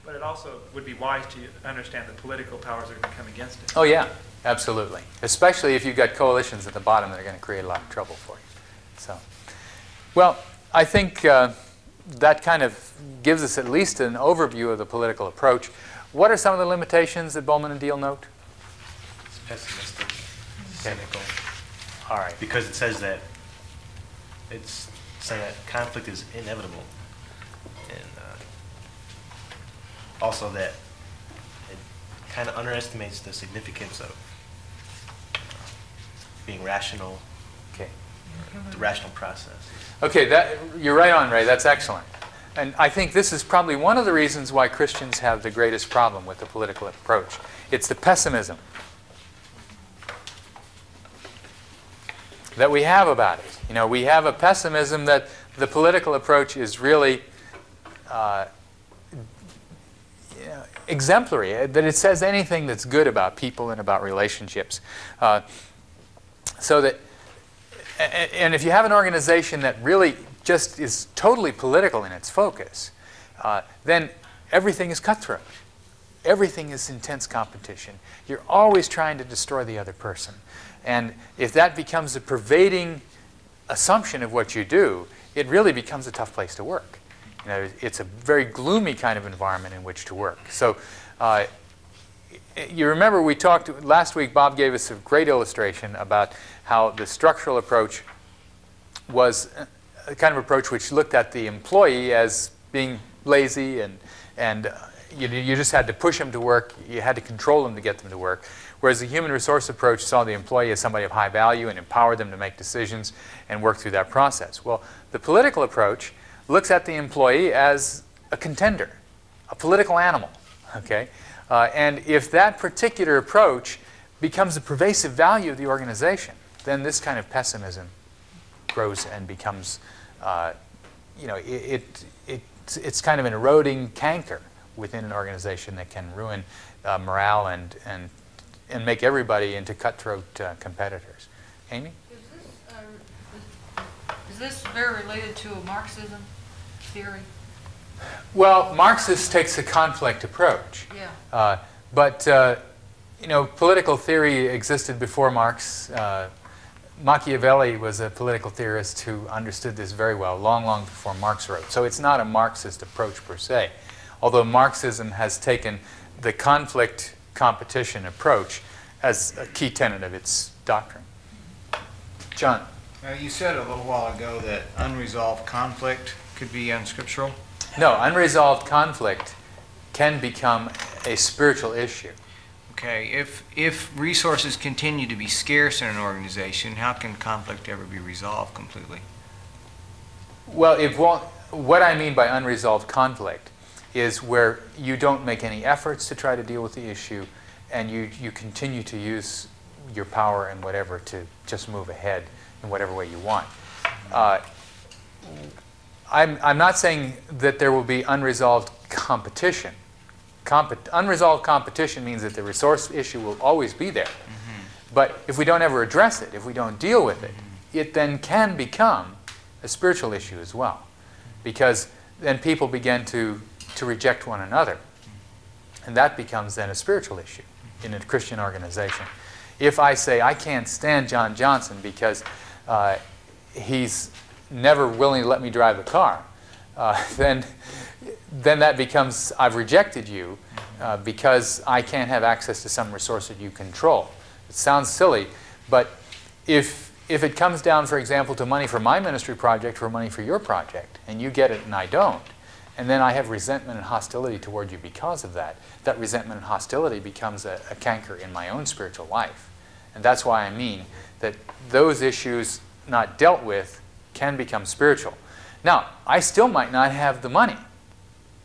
Speaker 8: But it also would be wise to understand that political powers are going to come against it.
Speaker 1: Oh yeah, absolutely. Especially if you've got coalitions at the bottom that are going to create a lot of trouble for you. So, well, I think that kind of gives us at least an overview of the political approach. What are some of the limitations that Bowman and Deal note?
Speaker 10: It's pessimistic, cynical.
Speaker 1: All right.
Speaker 10: Because it says that it's saying that conflict is inevitable, and also that it kind of underestimates the significance of being rational.
Speaker 1: Okay.
Speaker 10: The rational process.
Speaker 1: Okay, you're right on, Ray. That's excellent. And I think this is probably one of the reasons why Christians have the greatest problem with the political approach. It's the pessimism that we have about it. You know, we have a pessimism that the political approach is really exemplary, that it says anything that's good about people and about relationships. And if you have an organization that really just is totally political in its focus, then everything is cutthroat. Everything is intense competition. You're always trying to destroy the other person. And if that becomes a pervading assumption of what you do, it really becomes a tough place to work. You know, it's a very gloomy kind of environment in which to work. So you remember we talked last week, Bob gave us a great illustration about how the structural approach was a kind of approach which looked at the employee as being lazy and you just had to push them to work. You had to control them to get them to work. Whereas the human resource approach saw the employee as somebody of high value and empowered them to make decisions and work through that process. Well, the political approach looks at the employee as a contender, a political animal. Okay? And if that particular approach becomes a pervasive value of the organization, then this kind of pessimism grows and becomes, you know, it's kind of an eroding canker within an organization that can ruin morale and make everybody into cutthroat competitors. Amy?
Speaker 2: Is this very related to Marxism theory?
Speaker 1: Well, Marxist takes a conflict approach.
Speaker 2: Yeah.
Speaker 1: But you know, political theory existed before Marx. Machiavelli was a political theorist who understood this very well, long, long before Marx wrote. So it's not a Marxist approach per se, although Marxism has taken the conflict competition approach as a key tenet of its doctrine. John?
Speaker 3: You said a little while ago that unresolved conflict could be unscriptural.
Speaker 1: No, unresolved conflict can become a spiritual issue.
Speaker 3: Okay, if resources continue to be scarce in an organization, how can conflict ever be resolved completely?
Speaker 1: Well, what I mean by unresolved conflict is where you don't make any efforts to try to deal with the issue and you continue to use your power and whatever to just move ahead in whatever way you want. I'm not saying that there will be unresolved competition. Unresolved competition means that the resource issue will always be there. Mm-hmm. But if we don't ever address it, if we don't deal with it, it then can become a spiritual issue as well. Because then people begin to reject one another. And that becomes then a spiritual issue in a Christian organization. If I say, I can't stand John Johnson because he's never willing to let me drive the car, then that becomes, I've rejected you because I can't have access to some resource that you control. It sounds silly, but if it comes down, for example, to money for my ministry project or money for your project, and you get it and I don't, and then I have resentment and hostility toward you because of that, that resentment and hostility becomes a canker in my own spiritual life. And that's why I mean that those issues not dealt with can become spiritual. Now, I still might not have the money.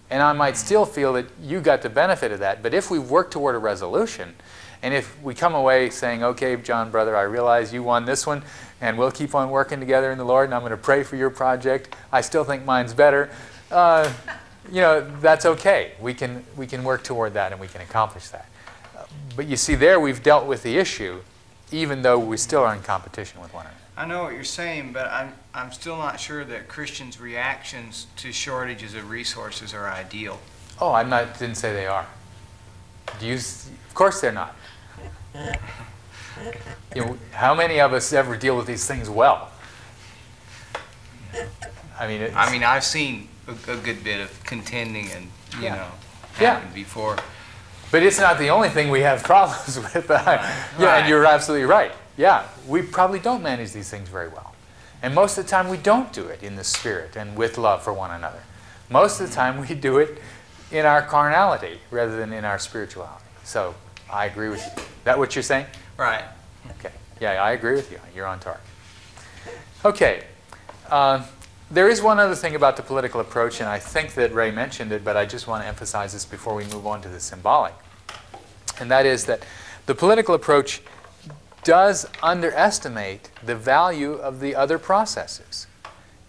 Speaker 1: And I might still feel that you got the benefit of that. But if we work toward a resolution, and if we come away saying, okay, John, brother, I realize you won this one, and we'll keep on working together in the Lord, and I'm going to pray for your project. I still think mine's better. You know, that's okay. We can work toward that, and we can accomplish that. But you see, there we've dealt with the issue, even though we still are in competition with one another.
Speaker 3: I know what you're saying, but I'm still not sure that Christians' reactions to shortages of resources are ideal.
Speaker 1: Oh, didn't say they are. Of course they're not. You know, how many of us ever deal with these things well? I mean,
Speaker 3: I've seen a good bit of contending and, you know,
Speaker 1: Yeah.
Speaker 3: happen before.
Speaker 1: But it's not the only thing we have problems with. Yeah, and you're absolutely right. Yeah, we probably don't manage these things very well. And most of the time we don't do it in the spirit and with love for one another. Most of the time we do it in our carnality rather than in our spirituality. So I agree with you. Is that what you're saying?
Speaker 3: Right.
Speaker 1: Okay. Yeah, I agree with you. You're on target. Okay. There is one other thing about the political approach, and I think that Ray mentioned it, but I just want to emphasize this before we move on to the symbolic. And that is that the political approach does underestimate the value of the other processes.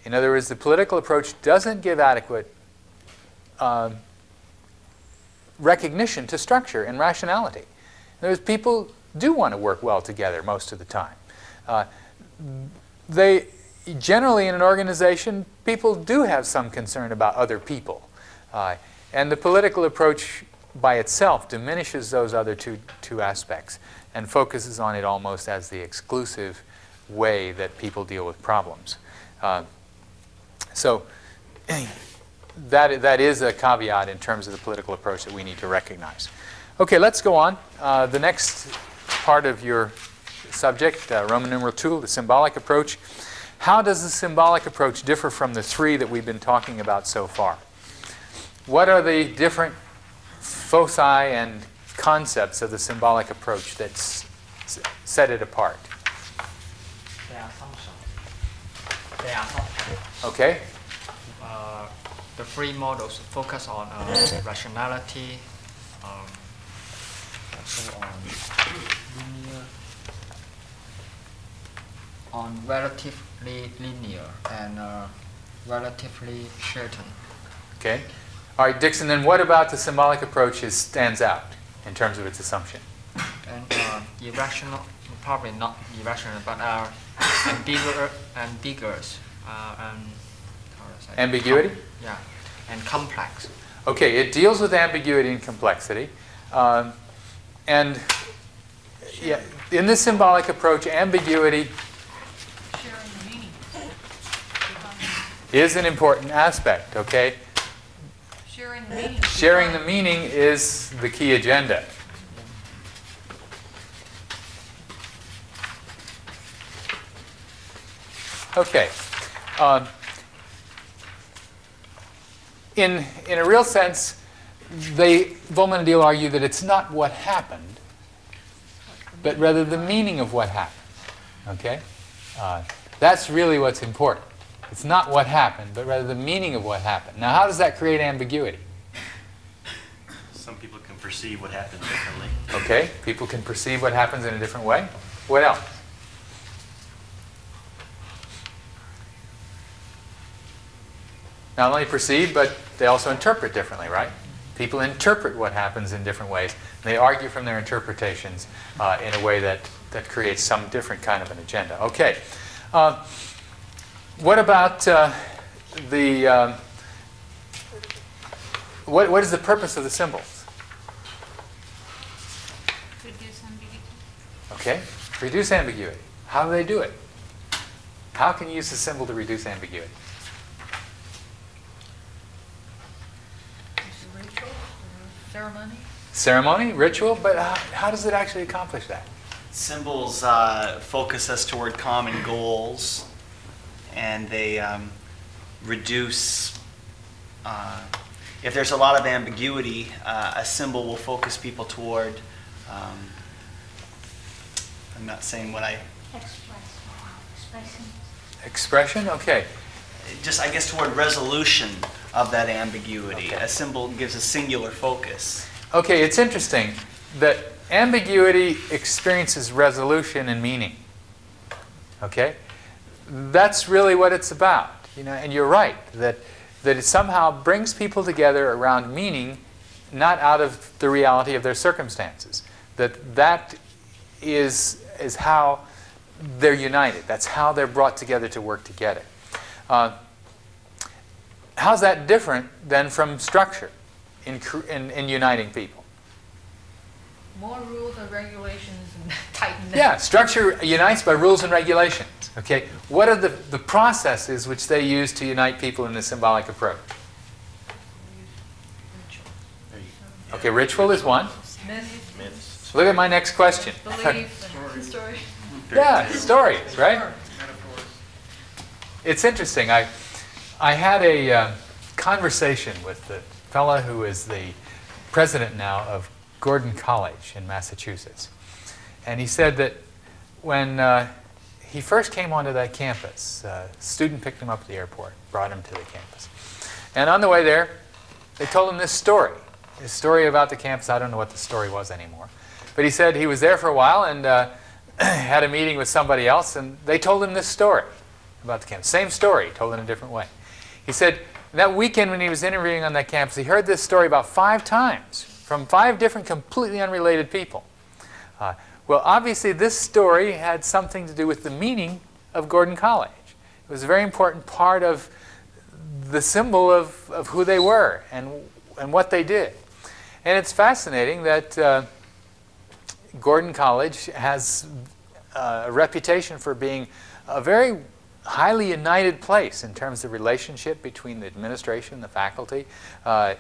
Speaker 1: In other words, the political approach doesn't give adequate recognition to structure and rationality. In other words, people do want to work well together most of the time. Generally, in an organization, people do have some concern about other people. And the political approach by itself diminishes those other two aspects and focuses on it almost as the exclusive way that people deal with problems. So that is a caveat in terms of the political approach that we need to recognize. Okay, let's go on. The next part of your subject, Roman numeral 2, the symbolic approach. How does the symbolic approach differ from the three that we've been talking about so far? What are the different foci and concepts of the symbolic approach that set it apart?
Speaker 11: There are some.
Speaker 1: Okay.
Speaker 11: The three models focus on rationality, also on linear, on relatively linear and relatively certain.
Speaker 1: Okay. All right, Dixon, then what about the symbolic approach stands out in terms of its assumption?
Speaker 11: And irrational, probably not irrational, but ambiguous.
Speaker 1: Ambiguity?
Speaker 11: Yeah, and complex.
Speaker 1: Okay, it deals with ambiguity and complexity. And yeah, in the symbolic approach, ambiguity
Speaker 2: Sharing the meaning.
Speaker 1: is an important aspect, okay?
Speaker 2: Sharing the meaning.
Speaker 1: Sharing the meaning is the key agenda. Okay. In a real sense, Bowman and Deal argue that it's not what happened, but rather the meaning of what happened. Okay? That's really what's important. It's not what happened, but rather the meaning of what happened. Now, how does that create ambiguity?
Speaker 10: Some people can perceive what happened differently.
Speaker 1: Okay, people can perceive what happens in a different way. What else? Not only perceive, but they also interpret differently, right? People interpret what happens in different ways. They argue from their interpretations in a way that creates some different kind of an agenda. Okay. What about what is the purpose of the symbols?
Speaker 4: Reduce ambiguity.
Speaker 1: Okay. Reduce ambiguity. How do they do it? How can you use the symbol to reduce ambiguity?
Speaker 2: Ritual, ceremony.
Speaker 1: Ceremony, ritual, but how does it actually accomplish that?
Speaker 5: Symbols focus us toward common goals, and they reduce, if there's a lot of ambiguity, a symbol will focus people toward, I'm not saying what I...
Speaker 4: Expression.
Speaker 1: Expression, okay.
Speaker 5: Just, I guess, toward resolution of that ambiguity. A symbol gives a singular focus.
Speaker 1: Okay, it's interesting that ambiguity experiences resolution and meaning. Okay? That's really what it's about. You know, and you're right, that it somehow brings people together around meaning, not out of the reality of their circumstances. That is how they're united. That's how they're brought together to work together. How's that different than from structure in uniting people?
Speaker 2: More rules and regulations and tighten them.
Speaker 1: Yeah, structure unites by rules and regulations. Okay, what are the processes which they use to unite people in the symbolic approach? Okay, ritual is one.
Speaker 2: Myths,
Speaker 1: Look at my next question.
Speaker 2: belief, and story.
Speaker 1: Yeah, stories, right? It's interesting. I had a conversation with the fellow who is the president now of Gordon College in Massachusetts. And he said that when he first came onto that campus, a student picked him up at the airport, brought him to the campus. And on the way there, they told him this story about the campus. I don't know what the story was anymore. But he said he was there for a while and had a meeting with somebody else, and they told him this story about the campus. Same story, told in a different way. He said that weekend when he was interviewing on that campus, he heard this story about 5 times from 5 different completely unrelated people. Well, obviously this story had something to do with the meaning of Gordon College. It was a very important part of the symbol of who they were and what they did. And it's fascinating that Gordon College has a reputation for being a very highly united place in terms of relationship between the administration and the faculty. At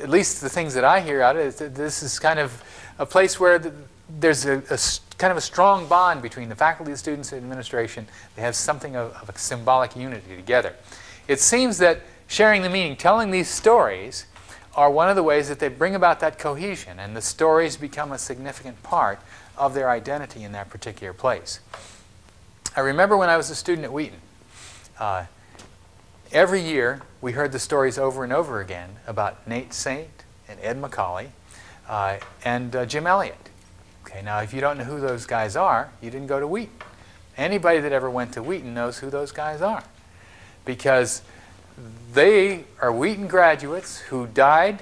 Speaker 1: least the things that I hear out of it, this is kind of a place where there's a kind of a strong bond between the faculty, the students, and administration. They have something of a symbolic unity together. It seems that sharing the meaning, telling these stories, are one of the ways that they bring about that cohesion, and the stories become a significant part of their identity in that particular place. I remember when I was a student at Wheaton, every year we heard the stories over and over again about Nate Saint and Ed Macaulay and Jim Elliott. Okay, now if you don't know who those guys are, you didn't go to Wheaton. Anybody that ever went to Wheaton knows who those guys are, because they are Wheaton graduates who died,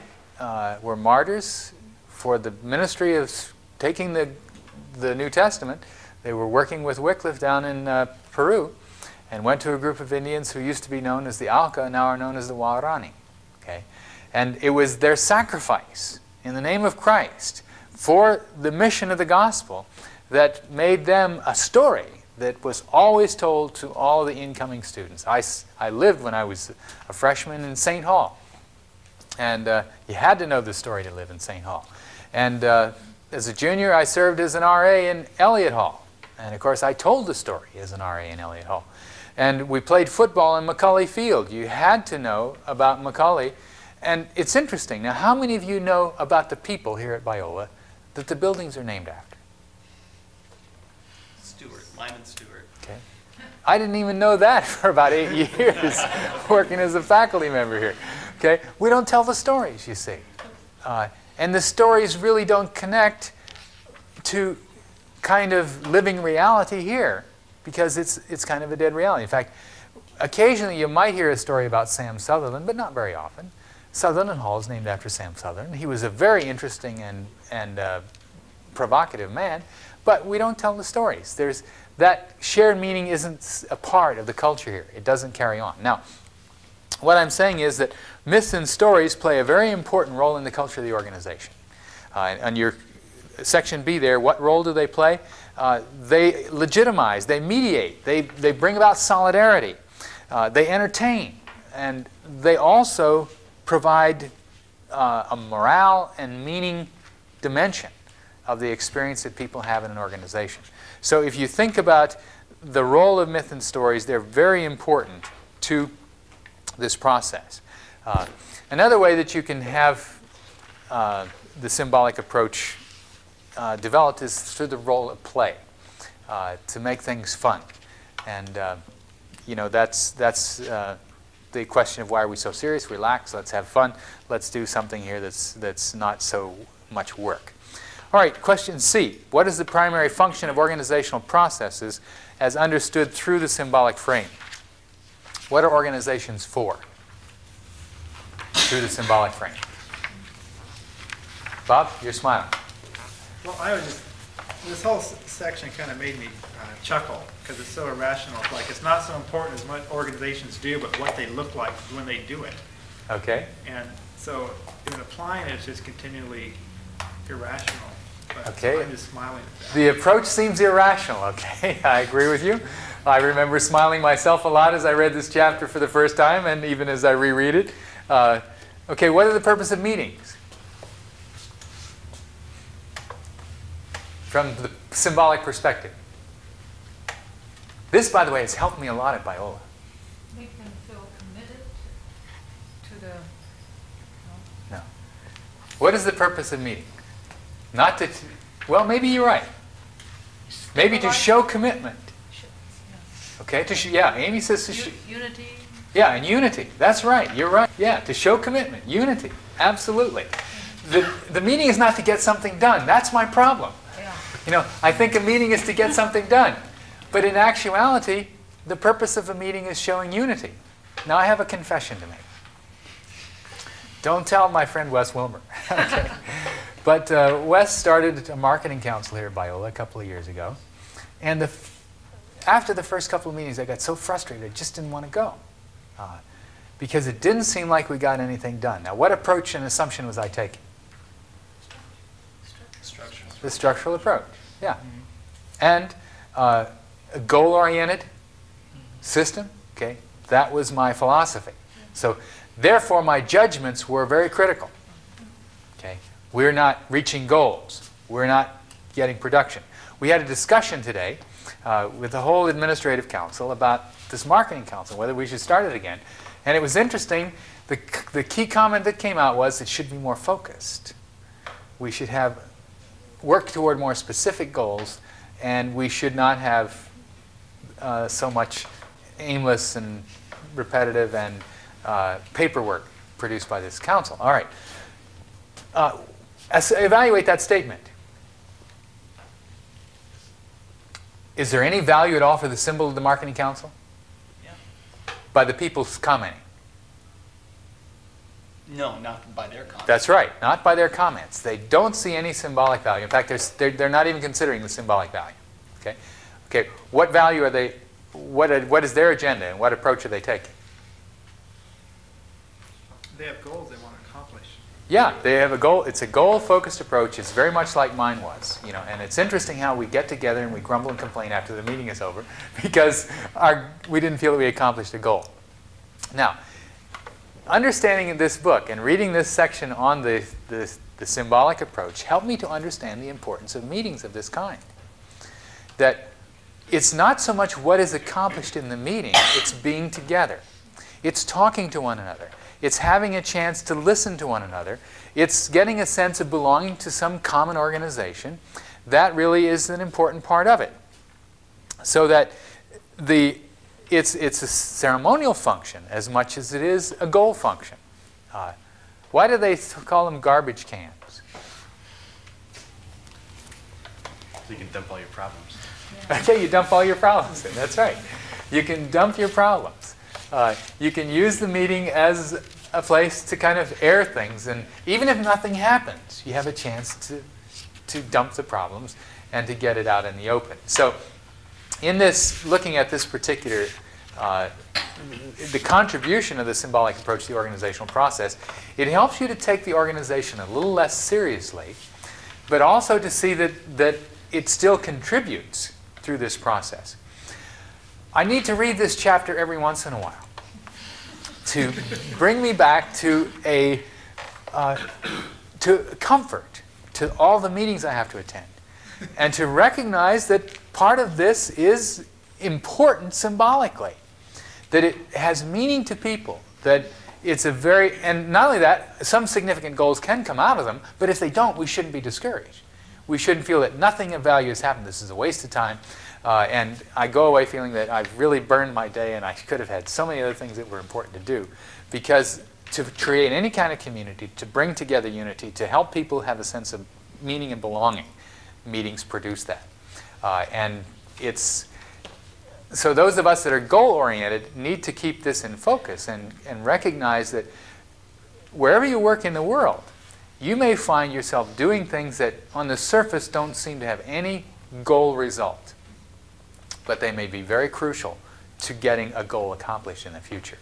Speaker 1: were martyrs for the ministry of taking the New Testament. They were working with Wycliffe down in Peru and went to a group of Indians who used to be known as the Auca, now are known as the Waorani. Okay? And it was their sacrifice in the name of Christ for the mission of the gospel that made them a story that was always told to all the incoming students. I lived when I was a freshman in St. Hall. And you had to know the story to live in St. Hall. And as a junior, I served as an RA in Elliott Hall. And of course, I told the story as an RA in Elliott Hall. And we played football in Macaulay Field. You had to know about Macaulay. And it's interesting. Now, how many of you know about the people here at Biola that the buildings are named after?
Speaker 5: Lyman Stewart.
Speaker 1: Okay. I didn't even know that for about 8 years working as a faculty member here. Okay. We don't tell the stories, you see. And the stories really don't connect to kind of living reality here because it's kind of a dead reality. In fact, occasionally you might hear a story about Sam Sutherland, but not very often. Sutherland Hall is named after Sam Sutherland. He was a very interesting and provocative man, but we don't tell the stories. That shared meaning isn't a part of the culture here. It doesn't carry on. Now, what I'm saying is that myths and stories play a very important role in the culture of the organization. On your section B there, what role do they play? They legitimize, they mediate, they bring about solidarity, they entertain, and they also provide a morale and meaning dimension of the experience that people have in an organization. So if you think about the role of myth and stories, they're very important to this process. Another way that you can have the symbolic approach developed is through the role of play, to make things fun. And you know, that's the question of why are we so serious? Relax, let's have fun. Let's do something here that's not so much work. All right, question C. What is the primary function of organizational processes as understood through the symbolic frame? What are organizations for through the symbolic frame? Bob, you're smiling.
Speaker 8: Well, this whole section kind of made me chuckle because it's so irrational. It's like it's not so important as what organizations do, but what they look like when they do it.
Speaker 1: Okay.
Speaker 8: And so in applying it, it's just continually irrational. But
Speaker 1: Okay.
Speaker 8: I'm just smiling at that.
Speaker 1: The approach seems irrational, okay? I agree with you. I remember smiling myself a lot as I read this chapter for the first time and even as I reread it. Okay, what are the purpose of meetings? From the symbolic perspective. This, by the way, has helped me a lot at Biola.
Speaker 2: Make them feel committed to the,
Speaker 1: No. What is the purpose of meeting? Not to, well, maybe you're right. Maybe to show commitment. Okay, yeah, Amy says to show.
Speaker 2: unity.
Speaker 1: Yeah, and unity. That's right. You're right. Yeah, to show commitment. Unity. Absolutely. The meeting is not to get something done. That's my problem.
Speaker 2: Yeah.
Speaker 1: You know, I think a meeting is to get something done. But in actuality, the purpose of a meeting is showing unity. Now, I have a confession to make. Don't tell my friend Wes Wilmer. Okay. But Wes started a marketing council here at Biola a couple of years ago. And after the first couple of meetings, I got so frustrated, I just didn't want to go. Because it didn't seem like we got anything done. Now, what approach and assumption was I taking? The structural approach, yeah. And a goal-oriented system, okay, that was my philosophy. So, therefore, my judgments were very critical. Okay, we're not reaching goals. We're not getting production. We had a discussion today with the whole administrative council about this marketing council, whether we should start it again. And it was interesting. The key comment that came out was it should be more focused. We should have work toward more specific goals, and we should not have so much aimless and repetitive and paperwork produced by this council. All right. Evaluate that statement. Is there any value at all for the symbol of the marketing council?
Speaker 5: Yeah.
Speaker 1: By the people commenting?
Speaker 5: No, not by their comments.
Speaker 1: That's right, not by their comments. They don't see any symbolic value. In fact, they're not even considering the symbolic value. Okay? Okay, what value are they, what is their agenda and what approach are they taking?
Speaker 8: They have goals they want to accomplish.
Speaker 1: Yeah, they have a goal. It's a goal-focused approach. It's very much like mine was, you know. And it's interesting how we get together and we grumble and complain after the meeting is over because we didn't feel that we accomplished a goal. Now, understanding this book and reading this section on the symbolic approach helped me to understand the importance of meetings of this kind. That it's not so much what is accomplished in the meeting, it's being together. It's talking to one another. It's having a chance to listen to one another. It's getting a sense of belonging to some common organization. That really is an important part of it. So that it's a ceremonial function as much as it is a goal function. Why do they call them garbage cans?
Speaker 10: So you can dump all your problems.
Speaker 2: Yeah.
Speaker 1: Okay, you dump all your problems in. That's right. You can dump your problems. You can use the meeting as a place to kind of air things. And even if nothing happens, you have a chance to dump the problems and to get it out in the open. So in this, looking at this particular, the contribution of the symbolic approach to the organizational process, it helps you to take the organization a little less seriously, but also to see that it still contributes through this process. I need to read this chapter every once in a while to bring me back to comfort, to all the meetings I have to attend, and to recognize that part of this is important symbolically, that it has meaning to people, that it's a very, and not only that, some significant goals can come out of them, but if they don't, we shouldn't be discouraged. We shouldn't feel that nothing of value has happened. This is a waste of time. And I go away feeling that I've really burned my day and I could have had so many other things that were important to do. Because to create any kind of community, to bring together unity, to help people have a sense of meaning and belonging, meetings produce that. And it's, so those of us that are goal-oriented need to keep this in focus and recognize that wherever you work in the world, you may find yourself doing things that on the surface don't seem to have any goal result, but they may be very crucial to getting a goal accomplished in the future.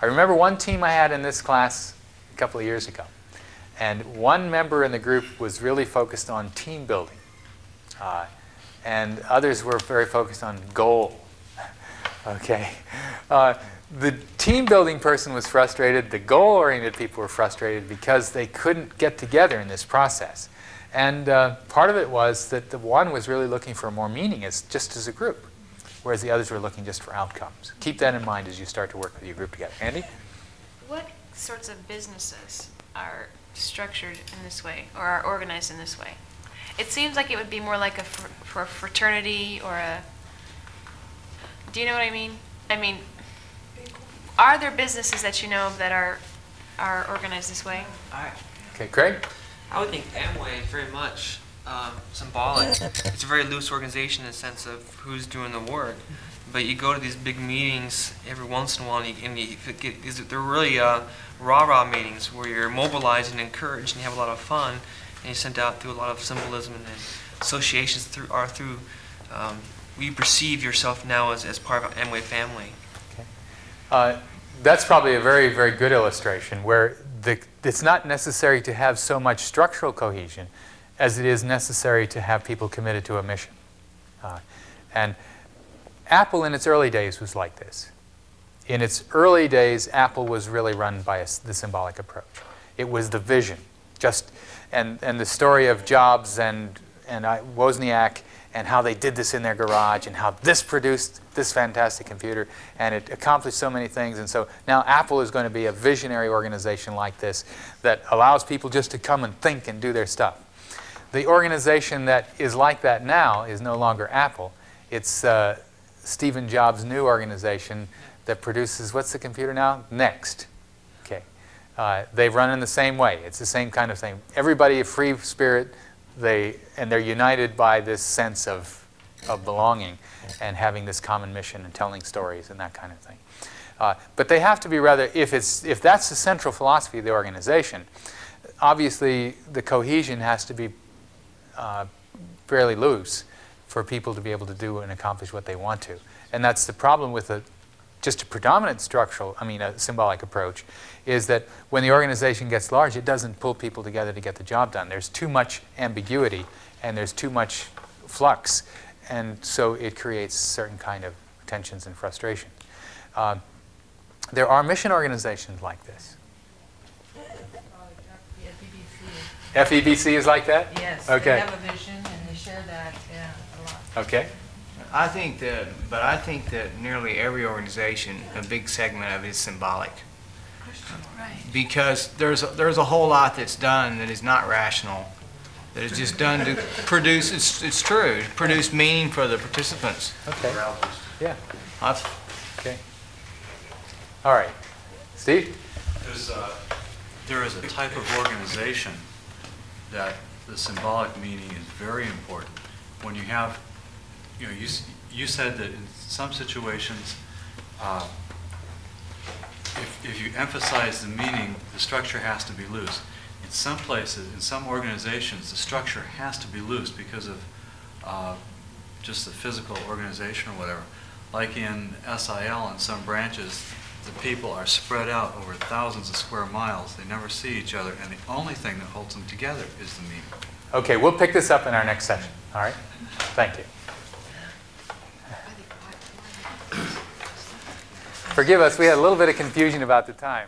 Speaker 1: I remember one team I had in this class a couple of years ago, and one member in the group was really focused on team building, and others were very focused on goal. Okay. The team building person was frustrated. The goal-oriented people were frustrated because they couldn't get together in this process. And part of it was that the one was really looking for more meaning just as a group, whereas the others were looking just for outcomes. Keep that in mind as you start to work with your group together. Andy?
Speaker 6: What sorts of businesses are structured in this way or are organized in this way? It seems like it would be more like for a fraternity or a... Do you know what I mean? I mean, are there businesses that you know of that are organized this way?
Speaker 1: Okay, Craig?
Speaker 7: I would think Amway is very much symbolic. It's a very loose organization in the sense of who's doing the work. But you go to these big meetings every once in a while, they're really rah-rah meetings where you're mobilized and encouraged and you have a lot of fun, and you're sent out through a lot of symbolism and associations you perceive yourself now as part of an Amway family.
Speaker 1: Okay. That's probably a very, very good illustration where it's not necessary to have so much structural cohesion as it is necessary to have people committed to a mission. And Apple in its early days was like this. In its early days, Apple was really run by the symbolic approach. It was the vision. And the story of Jobs and Wozniak and how they did this in their garage and how this produced this fantastic computer and it accomplished so many things. And so now Apple is going to be a visionary organization like this that allows people just to come and think and do their stuff. The organization that is like that now is no longer Apple. It's Stephen Jobs' new organization that produces, what's the computer now? Next. Okay. They run in the same way. It's the same kind of thing. Everybody a free spirit, and they're united by this sense of belonging and having this common mission and telling stories and that kind of thing. But they have to be rather, if that's the central philosophy of the organization, obviously the cohesion has to be fairly loose for people to be able to do and accomplish what they want to. And that's the problem with just a predominant a symbolic approach, is that when the organization gets large, it doesn't pull people together to get the job done. There's too much ambiguity and there's too much flux, and so it creates certain kind of tensions and frustration. There are mission organizations like this. FEBC is like that?
Speaker 2: Yes,
Speaker 1: okay.
Speaker 2: They have a vision and they share that a lot.
Speaker 1: Okay.
Speaker 3: I think that nearly every organization, a big segment of it is symbolic.
Speaker 6: Right.
Speaker 3: Because there's a whole lot that's done that is not rational, that is just done to produce, it's true, produce meaning for the participants.
Speaker 1: Okay. Yeah. Okay. All right. Steve?
Speaker 12: There is a type of organization that the symbolic meaning is very important. When you have, you said that in some situations, if you emphasize the meaning, the structure has to be loose. In some places, in some organizations, the structure has to be loose because of just the physical organization or whatever. Like in SIL, in some branches, the people are spread out over thousands of square miles. They never see each other, and the only thing that holds them together is the meaning.
Speaker 1: Okay, we'll pick this up in our next session. All right? Thank you. Forgive us, we had a little bit of confusion about the time.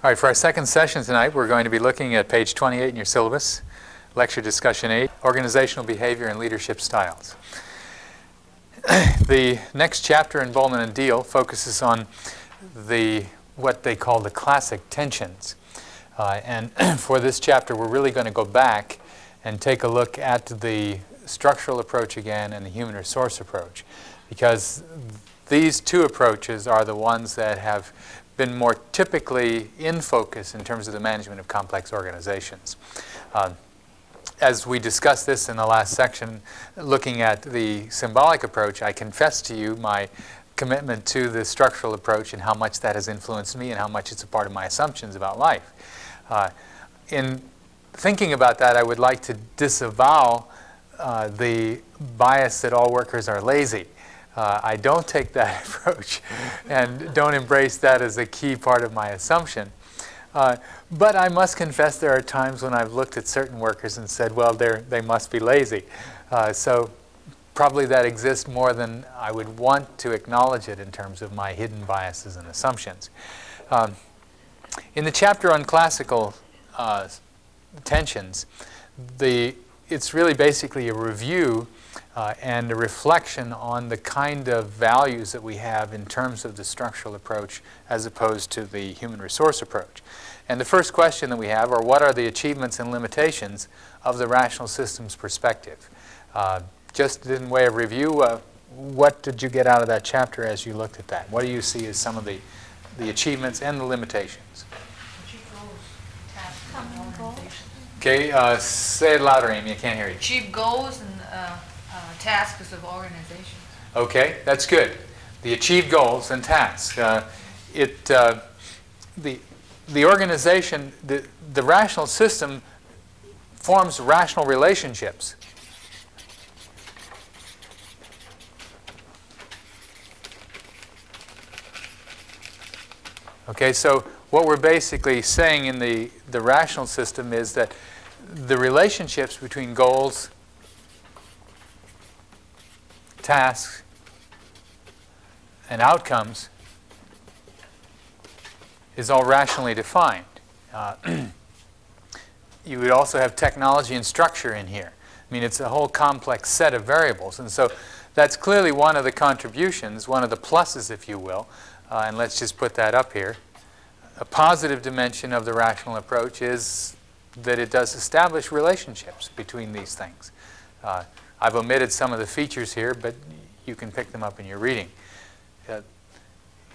Speaker 1: All right, for our second session tonight, we're going to be looking at page 28 in your syllabus, lecture discussion 8, organizational behavior and leadership styles. The next chapter in Bowman and Deal focuses on what they call the classic tensions. And for this chapter, we're really going to go back and take a look at the structural approach again and the human resource approach, because these two approaches are the ones that have been more typically in focus in terms of the management of complex organizations. As we discussed this in the last section, looking at the symbolic approach, I confess to you my commitment to the structural approach and how much that has influenced me and how much it's a part of my assumptions about life. In thinking about that, I would like to disavow the bias that all workers are lazy. I don't take that approach and don't embrace that as a key part of my assumption. But I must confess there are times when I've looked at certain workers and said, well, they must be lazy. So probably that exists more than I would want to acknowledge it in terms of my hidden biases and assumptions. In the chapter on classical tensions, it's really basically a review and a reflection on the kind of values that we have in terms of the structural approach as opposed to the human resource approach. And the first question that we have are, what are the achievements and limitations of the rational systems perspective? Just in way of review, what did you get out of that chapter as you looked at that? What do you see as some of the achievements and the limitations? Okay, say it louder, Amy. I can't hear you.
Speaker 2: Achieve goals and tasks of organizations.
Speaker 1: Okay, that's good. The achieved goals and tasks. The organization, the rational system forms rational relationships. Okay, so what we're basically saying in the rational system is that the relationships between goals, tasks, and outcomes is all rationally defined. You would also have technology and structure in here. I mean, it's a whole complex set of variables. And so that's clearly one of the contributions, one of the pluses, if you will. And let's just put that up here. A positive dimension of the rational approach is that it does establish relationships between these things. I've omitted some of the features here, but you can pick them up in your reading.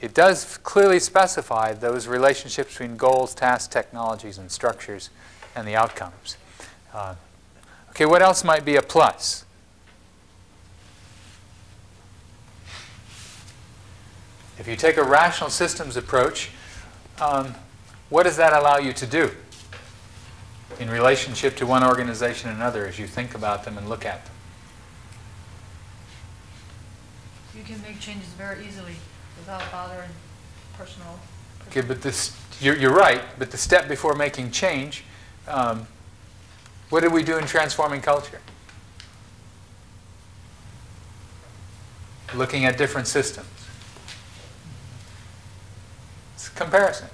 Speaker 1: It does clearly specify those relationships between goals, tasks, technologies, and structures, and the outcomes. Okay, what else might be a plus? If you take a rational systems approach, what does that allow you to do in relationship to one organization and another as you think about them and look at them?
Speaker 2: You can make changes very easily without bothering personal.
Speaker 1: Okay, but you're right, but the step before making change, what did we do in transforming culture? Looking at different systems. It's a comparison.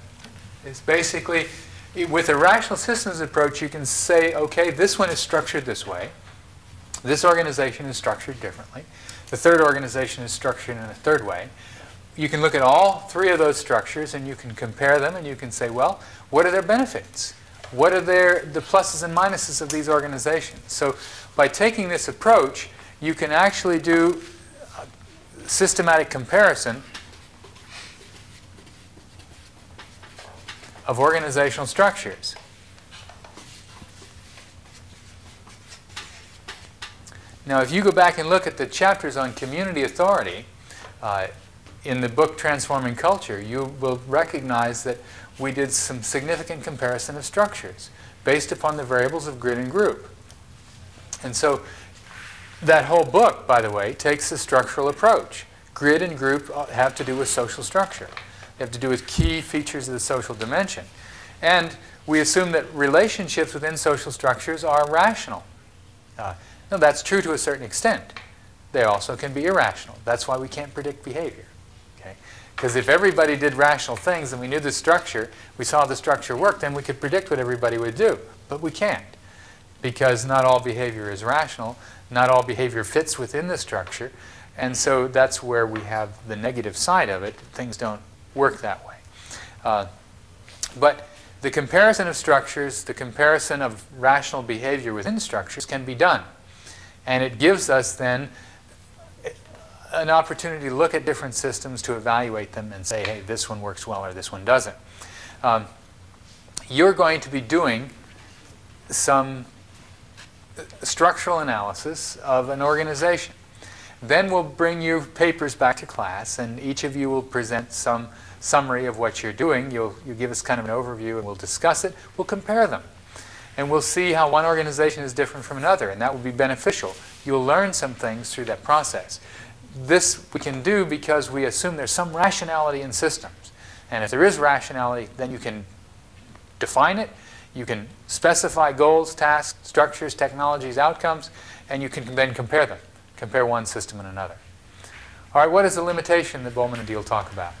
Speaker 1: It's basically, with a rational systems approach, you can say, okay, this one is structured this way. This organization is structured differently. The third organization is structured in a third way. You can look at all three of those structures and you can compare them and you can say, well, what are their benefits? What are the pluses and minuses of these organizations? So by taking this approach, you can actually do a systematic comparison of organizational structures. Now, if you go back and look at the chapters on community authority in the book Transforming Culture, you will recognize that we did some significant comparison of structures based upon the variables of grid and group. And so that whole book, by the way, takes a structural approach. Grid and group have to do with social structure. They have to do with key features of the social dimension. And we assume that relationships within social structures are rational. Now, that's true to a certain extent. They also can be irrational. That's why we can't predict behavior. Okay? Because if everybody did rational things and we knew the structure, we saw the structure work, then we could predict what everybody would do. But we can't, because not all behavior is rational. Not all behavior fits within the structure. And so that's where we have the negative side of it. Things don't work that way. But the comparison of structures, the comparison of rational behavior within structures can be done. And it gives us then an opportunity to look at different systems, to evaluate them and say, hey, this one works well or this one doesn't. You're going to be doing some structural analysis of an organization. Then we'll bring you papers back to class, and each of you will present some summary of what you're doing. You'll give us kind of an overview, and we'll discuss it. We'll compare them. And we'll see how one organization is different from another, and that will be beneficial. You'll learn some things through that process. This we can do because we assume there's some rationality in systems. And if there is rationality, then you can define it. You can specify goals, tasks, structures, technologies, outcomes, and you can then compare them. Compare one system and another. All right, what is the limitation that Bowman and Deal talk about?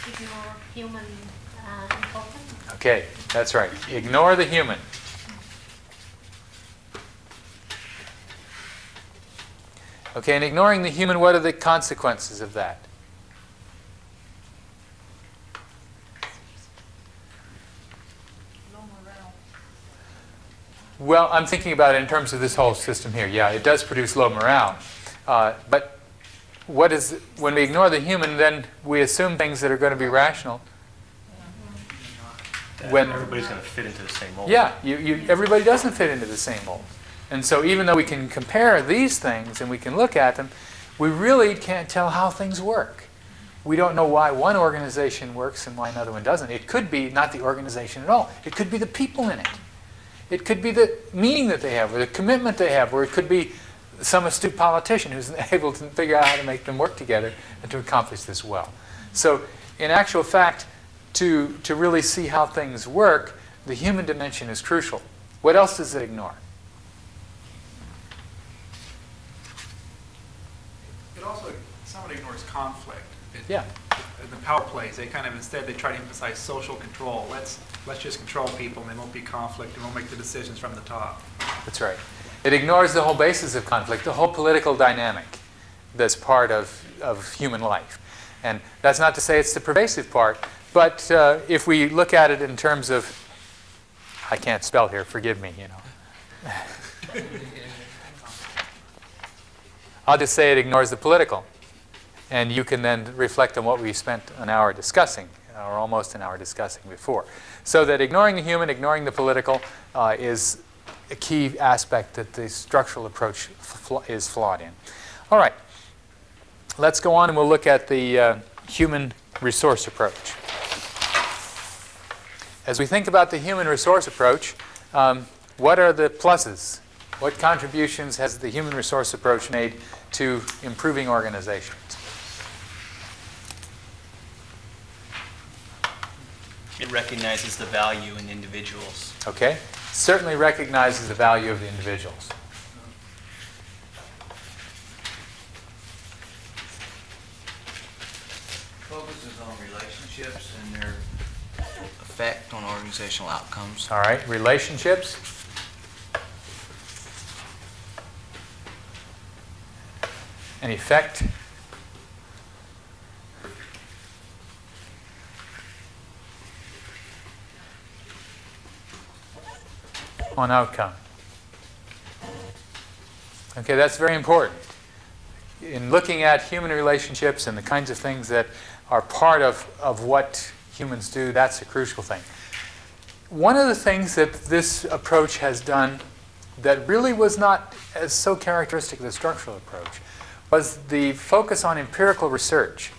Speaker 4: Ignore human involvement.
Speaker 1: Okay, that's right. Ignore the human. Okay, and ignoring the human, what are the consequences of that?
Speaker 2: Low morale.
Speaker 1: Well, I'm thinking about it in terms of this whole system here. Yeah, it does produce low morale. But what is, when we ignore the human, then we assume things that are going to be rational.
Speaker 10: When everybody's going to fit into the same mold.
Speaker 1: Yeah, everybody doesn't fit into the same mold. And so even though we can compare these things and we can look at them, we really can't tell how things work. We don't know why one organization works and why another one doesn't. It could be not the organization at all. It could be the people in it. It could be the meaning that they have or the commitment they have, or it could be some astute politician who's able to figure out how to make them work together and to accomplish this well. So in actual fact, to really see how things work, the human dimension is crucial. What else does it ignore?
Speaker 8: It also somewhat ignores conflict.
Speaker 1: Yeah.
Speaker 8: In the power plays, they kind of instead they try to emphasize social control. Let's just control people, and there won't be conflict, and we'll make the decisions from the top.
Speaker 1: That's right. It ignores the whole basis of conflict, the whole political dynamic that's part of human life. And that's not to say it's the pervasive part, but if we look at it in terms of, I can't spell here, forgive me, you know. I'll just say it ignores the political. And you can then reflect on what we spent an hour discussing, or almost an hour discussing before. So that ignoring the human, ignoring the political is a key aspect that the structural approach is flawed in. All right. Let's go on and we'll look at the human resource approach. As we think about the human resource approach, what are the pluses? What contributions has the human resource approach made to improving organizations?
Speaker 5: It recognizes the value in individuals.
Speaker 1: Okay. Certainly recognizes the value of the individuals.
Speaker 3: Focuses on relationships and their effect on organizational outcomes.
Speaker 1: All right. Relationships. An effect. On outcome. Okay, that's very important. In looking at human relationships and the kinds of things that are part of what humans do, that's a crucial thing. One of the things that this approach has done that really was not as so characteristic of the structural approach was the focus on empirical research.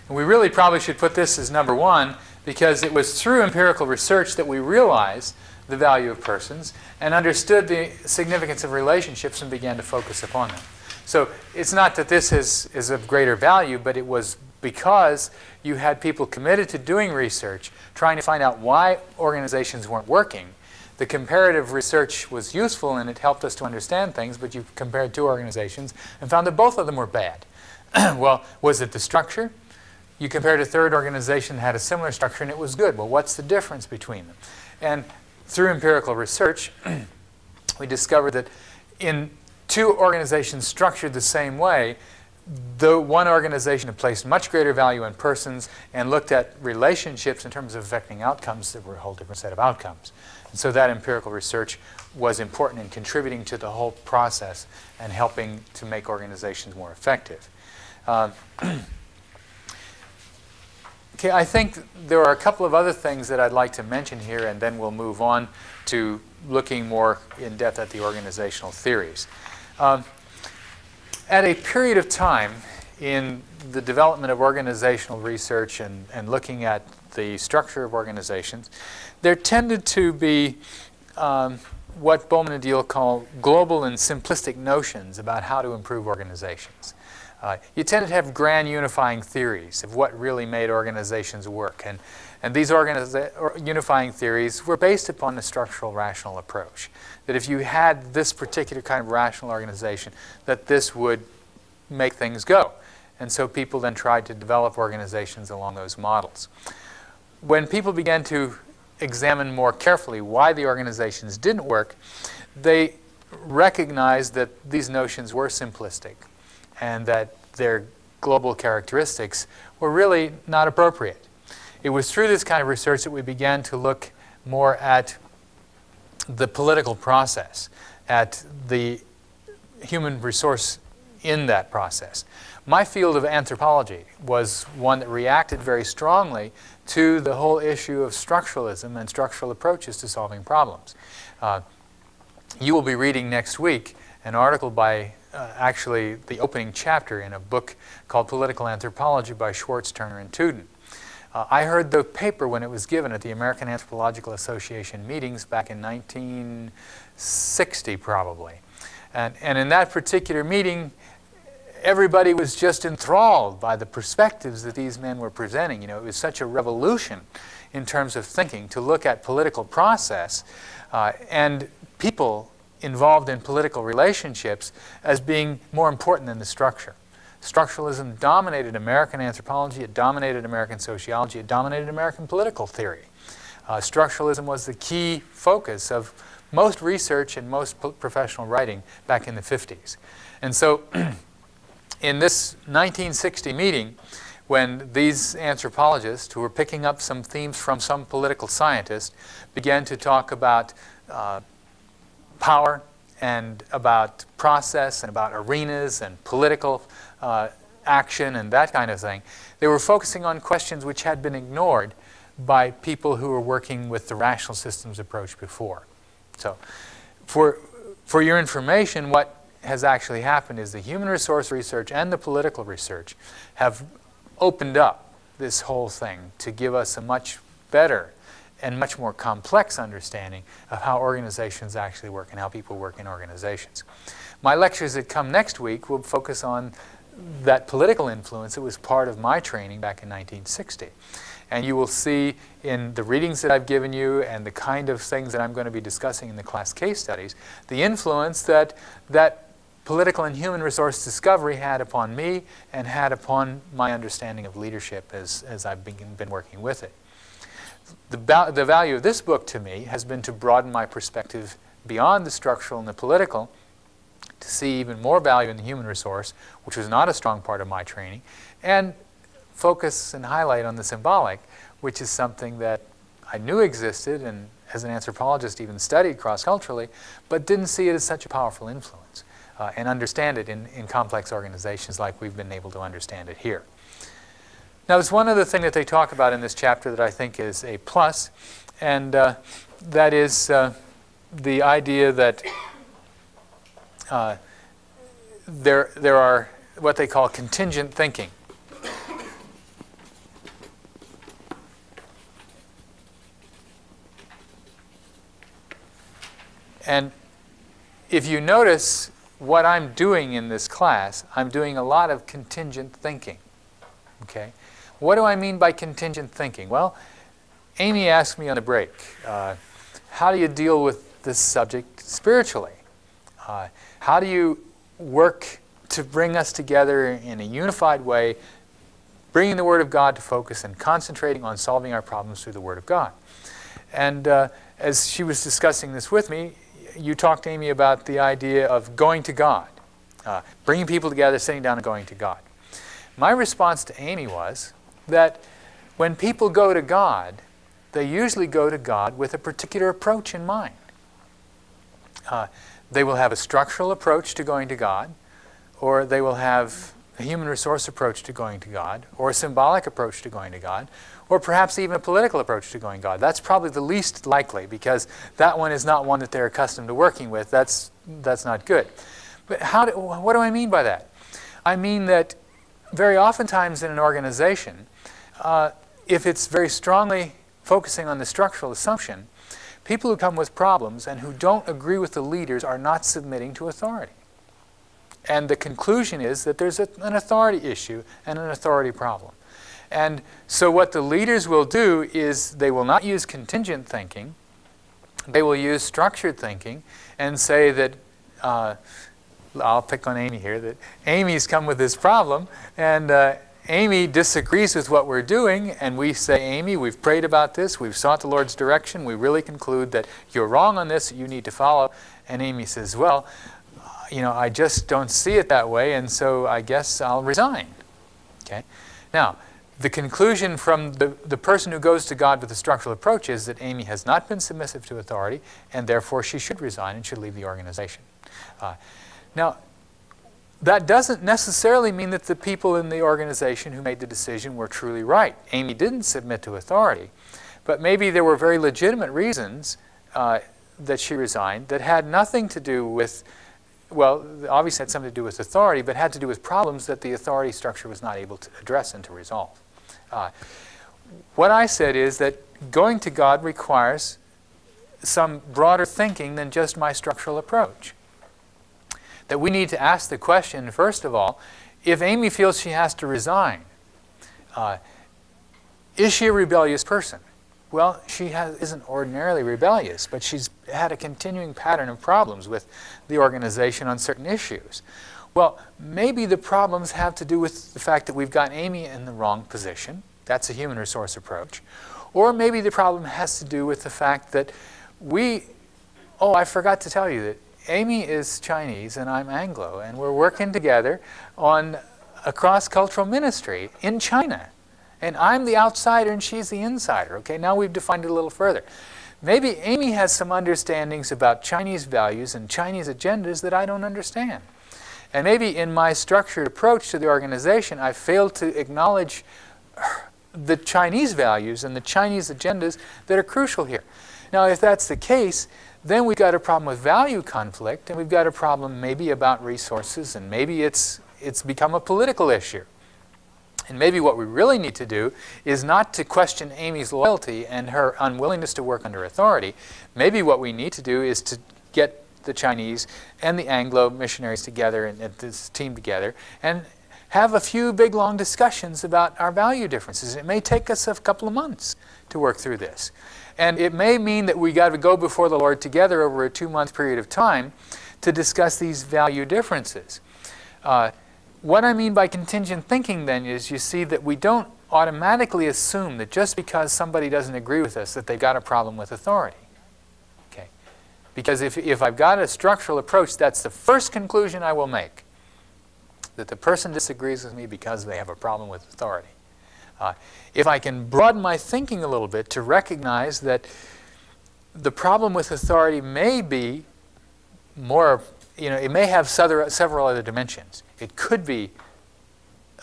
Speaker 1: And we really probably should put this as number one, because it was through empirical research that we realized the value of persons and understood the significance of relationships and began to focus upon them. So it's not that this is of greater value, but it was because you had people committed to doing research, trying to find out why organizations weren't working, the comparative research was useful and it helped us to understand things, but you compared two organizations and found that both of them were bad. Well, was it the structure? You compared a third organization that had a similar structure and it was good. Well, what's the difference between them? And through empirical research, we discovered that in two organizations structured the same way, the one organization had placed much greater value on persons and looked at relationships in terms of affecting outcomes that were a whole different set of outcomes. And so that empirical research was important in contributing to the whole process and helping to make organizations more effective. Okay, I think there are a couple of other things that I'd like to mention here, and then we'll move on to looking more in depth at the organizational theories. At a period of time in the development of organizational research and looking at the structure of organizations, there tended to be what Bowman and Deal call global and simplistic notions about how to improve organizations. You tended to have grand unifying theories of what really made organizations work. And these unifying theories were based upon the structural rational approach. That if you had this particular kind of rational organization, that this would make things go. And so people then tried to develop organizations along those models. When people began to examine more carefully why the organizations didn't work, they recognized that these notions were simplistic and that their global characteristics were really not appropriate. It was through this kind of research that we began to look more at the political process, at the human resource in that process. My field of anthropology was one that reacted very strongly to the whole issue of structuralism and structural approaches to solving problems. You will be reading next week an article by actually the opening chapter in a book called Political Anthropology by Schwartz, Turner, and Tuden. I heard the paper when it was given at the American Anthropological Association meetings back in 1960 probably. And in that particular meeting, everybody was just enthralled by the perspectives that these men were presenting. You know, it was such a revolution in terms of thinking to look at political process and people involved in political relationships as being more important than the structure. Structuralism dominated American anthropology, it dominated American sociology, it dominated American political theory. Structuralism was the key focus of most research and most professional writing back in the 50s. And so in this 1960 meeting, when these anthropologists, who were picking up some themes from some political scientists, began to talk about power and about process and about arenas and political action and that kind of thing, they were focusing on questions which had been ignored by people who were working with the rational systems approach before. So for your information, what has actually happened is the human resource research and the political research have opened up this whole thing to give us a much better and much more complex understanding of how organizations actually work and how people work in organizations. My lectures that come next week will focus on that political influence that was part of my training back in 1960. And you will see in the readings that I've given you and the kind of things that I'm going to be discussing in the class case studies, the influence that political and human resource discovery had upon me and had upon my understanding of leadership as I've been working with it. The value of this book to me has been to broaden my perspective beyond the structural and the political, to see even more value in the human resource, which was not a strong part of my training, and focus and highlight on the symbolic, which is something that I knew existed and as an anthropologist even studied cross-culturally, but didn't see it as such a powerful influence and understand it in complex organizations like we've been able to understand it here. Now, there's one other thing that they talk about in this chapter that I think is a plus, and that is the idea that there are what they call contingent thinking. And if you notice what I'm doing in this class, I'm doing a lot of contingent thinking. Okay? What do I mean by contingent thinking? Well, Amy asked me on the break, how do you deal with this subject spiritually? How do you work to bring us together in a unified way, bringing the Word of God to focus and concentrating on solving our problems through the Word of God? And as she was discussing this with me, you talked to Amy about the idea of going to God, bringing people together, sitting down and going to God. My response to Amy was that when people go to God, they usually go to God with a particular approach in mind. They will have a structural approach to going to God, or they will have a human resource approach to going to God, or a symbolic approach to going to God, or perhaps even a political approach to going to God. That's probably the least likely, because that one is not one that they're accustomed to working with. That's not good. But what do I mean by that? I mean that very oftentimes in an organization, if it's very strongly focusing on the structural assumption, people who come with problems and who don't agree with the leaders are not submitting to authority. And the conclusion is that there's an authority issue and an authority problem. And so what the leaders will do is they will not use contingent thinking. They will use structured thinking and say that, I'll pick on Amy here, that Amy's come with this problem, and Amy disagrees with what we're doing, and we say, Amy, we've prayed about this, we've sought the Lord's direction, we really conclude that you're wrong on this, you need to follow. And Amy says, well, I just don't see it that way, and so I guess I'll resign. Okay? Now, the conclusion from the person who goes to God with a structural approach is that Amy has not been submissive to authority, and therefore she should resign and should leave the organization. Now, that doesn't necessarily mean that the people in the organization who made the decision were truly right. Amy didn't submit to authority, but maybe there were very legitimate reasons that she resigned that had nothing to do with, well, obviously had something to do with authority, but had to do with problems that the authority structure was not able to address and to resolve. What I said is that going to God requires some broader thinking than just my structural approach. That we need to ask the question, first of all, if Amy feels she has to resign, is she a rebellious person? Well, she isn't ordinarily rebellious, but she's had a continuing pattern of problems with the organization on certain issues. Well, maybe the problems have to do with the fact that we've got Amy in the wrong position. That's a human resource approach. Or maybe the problem has to do with the fact that I forgot to tell you that Amy is Chinese and I'm Anglo, and we're working together on a cross-cultural ministry in China. And I'm the outsider and she's the insider. Okay, now we've defined it a little further. Maybe Amy has some understandings about Chinese values and Chinese agendas that I don't understand. And maybe in my structured approach to the organization, I failed to acknowledge the Chinese values and the Chinese agendas that are crucial here. Now, if that's the case, then we've got a problem with value conflict, and we've got a problem maybe about resources, and maybe it's become a political issue. And maybe what we really need to do is not to question Amy's loyalty and her unwillingness to work under authority. Maybe what we need to do is to get the Chinese and the Anglo missionaries together and this team together and have a few big, long discussions about our value differences. It may take us a couple of months to work through this. And it may mean that we got to go before the Lord together over a 2-month period of time to discuss these value differences. What I mean by contingent thinking then is you see that we don't automatically assume that just because somebody doesn't agree with us that they've got a problem with authority. Okay? Because if I've got a structural approach, that's the first conclusion I will make, that the person disagrees with me because they have a problem with authority. If I can broaden my thinking a little bit to recognize that the problem with authority may be more, it may have several other dimensions. It could be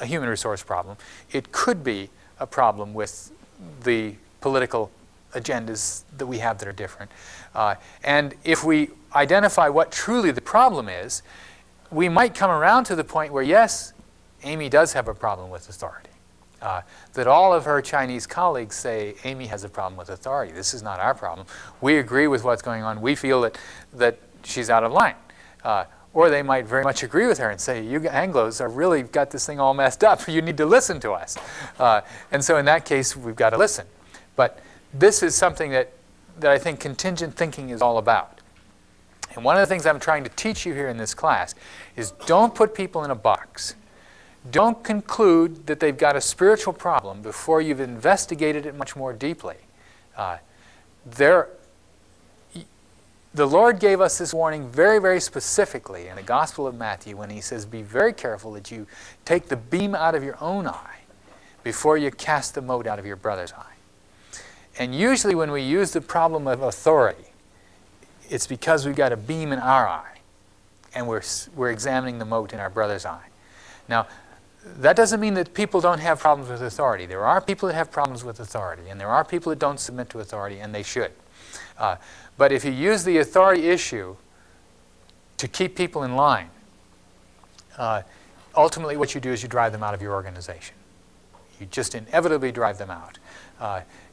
Speaker 1: a human resource problem. It could be a problem with the political agendas that we have that are different. And if we identify what truly the problem is, we might come around to the point where, yes, Amy does have a problem with authority. That all of her Chinese colleagues say Amy has a problem with authority. This is not our problem. We agree with what's going on. We feel that she's out of line. Or they might very much agree with her and say, you Anglos have really got this thing all messed up. You need to listen to us. And so in that case, we've got to listen. But this is something that that I think contingent thinking is all about. And one of the things I'm trying to teach you here in this class is don't put people in a box. Don't conclude that they've got a spiritual problem before you've investigated it much more deeply. The Lord gave us this warning very, very specifically in the Gospel of Matthew when he says, be very careful that you take the beam out of your own eye before you cast the mote out of your brother's eye. And usually when we use the problem of authority, it's because we've got a beam in our eye and we're examining the mote in our brother's eye. Now, that doesn't mean that people don't have problems with authority. There are people that have problems with authority, and there are people that don't submit to authority, and they should. But if you use the authority issue to keep people in line, ultimately what you do is you drive them out of your organization. You just inevitably drive them out.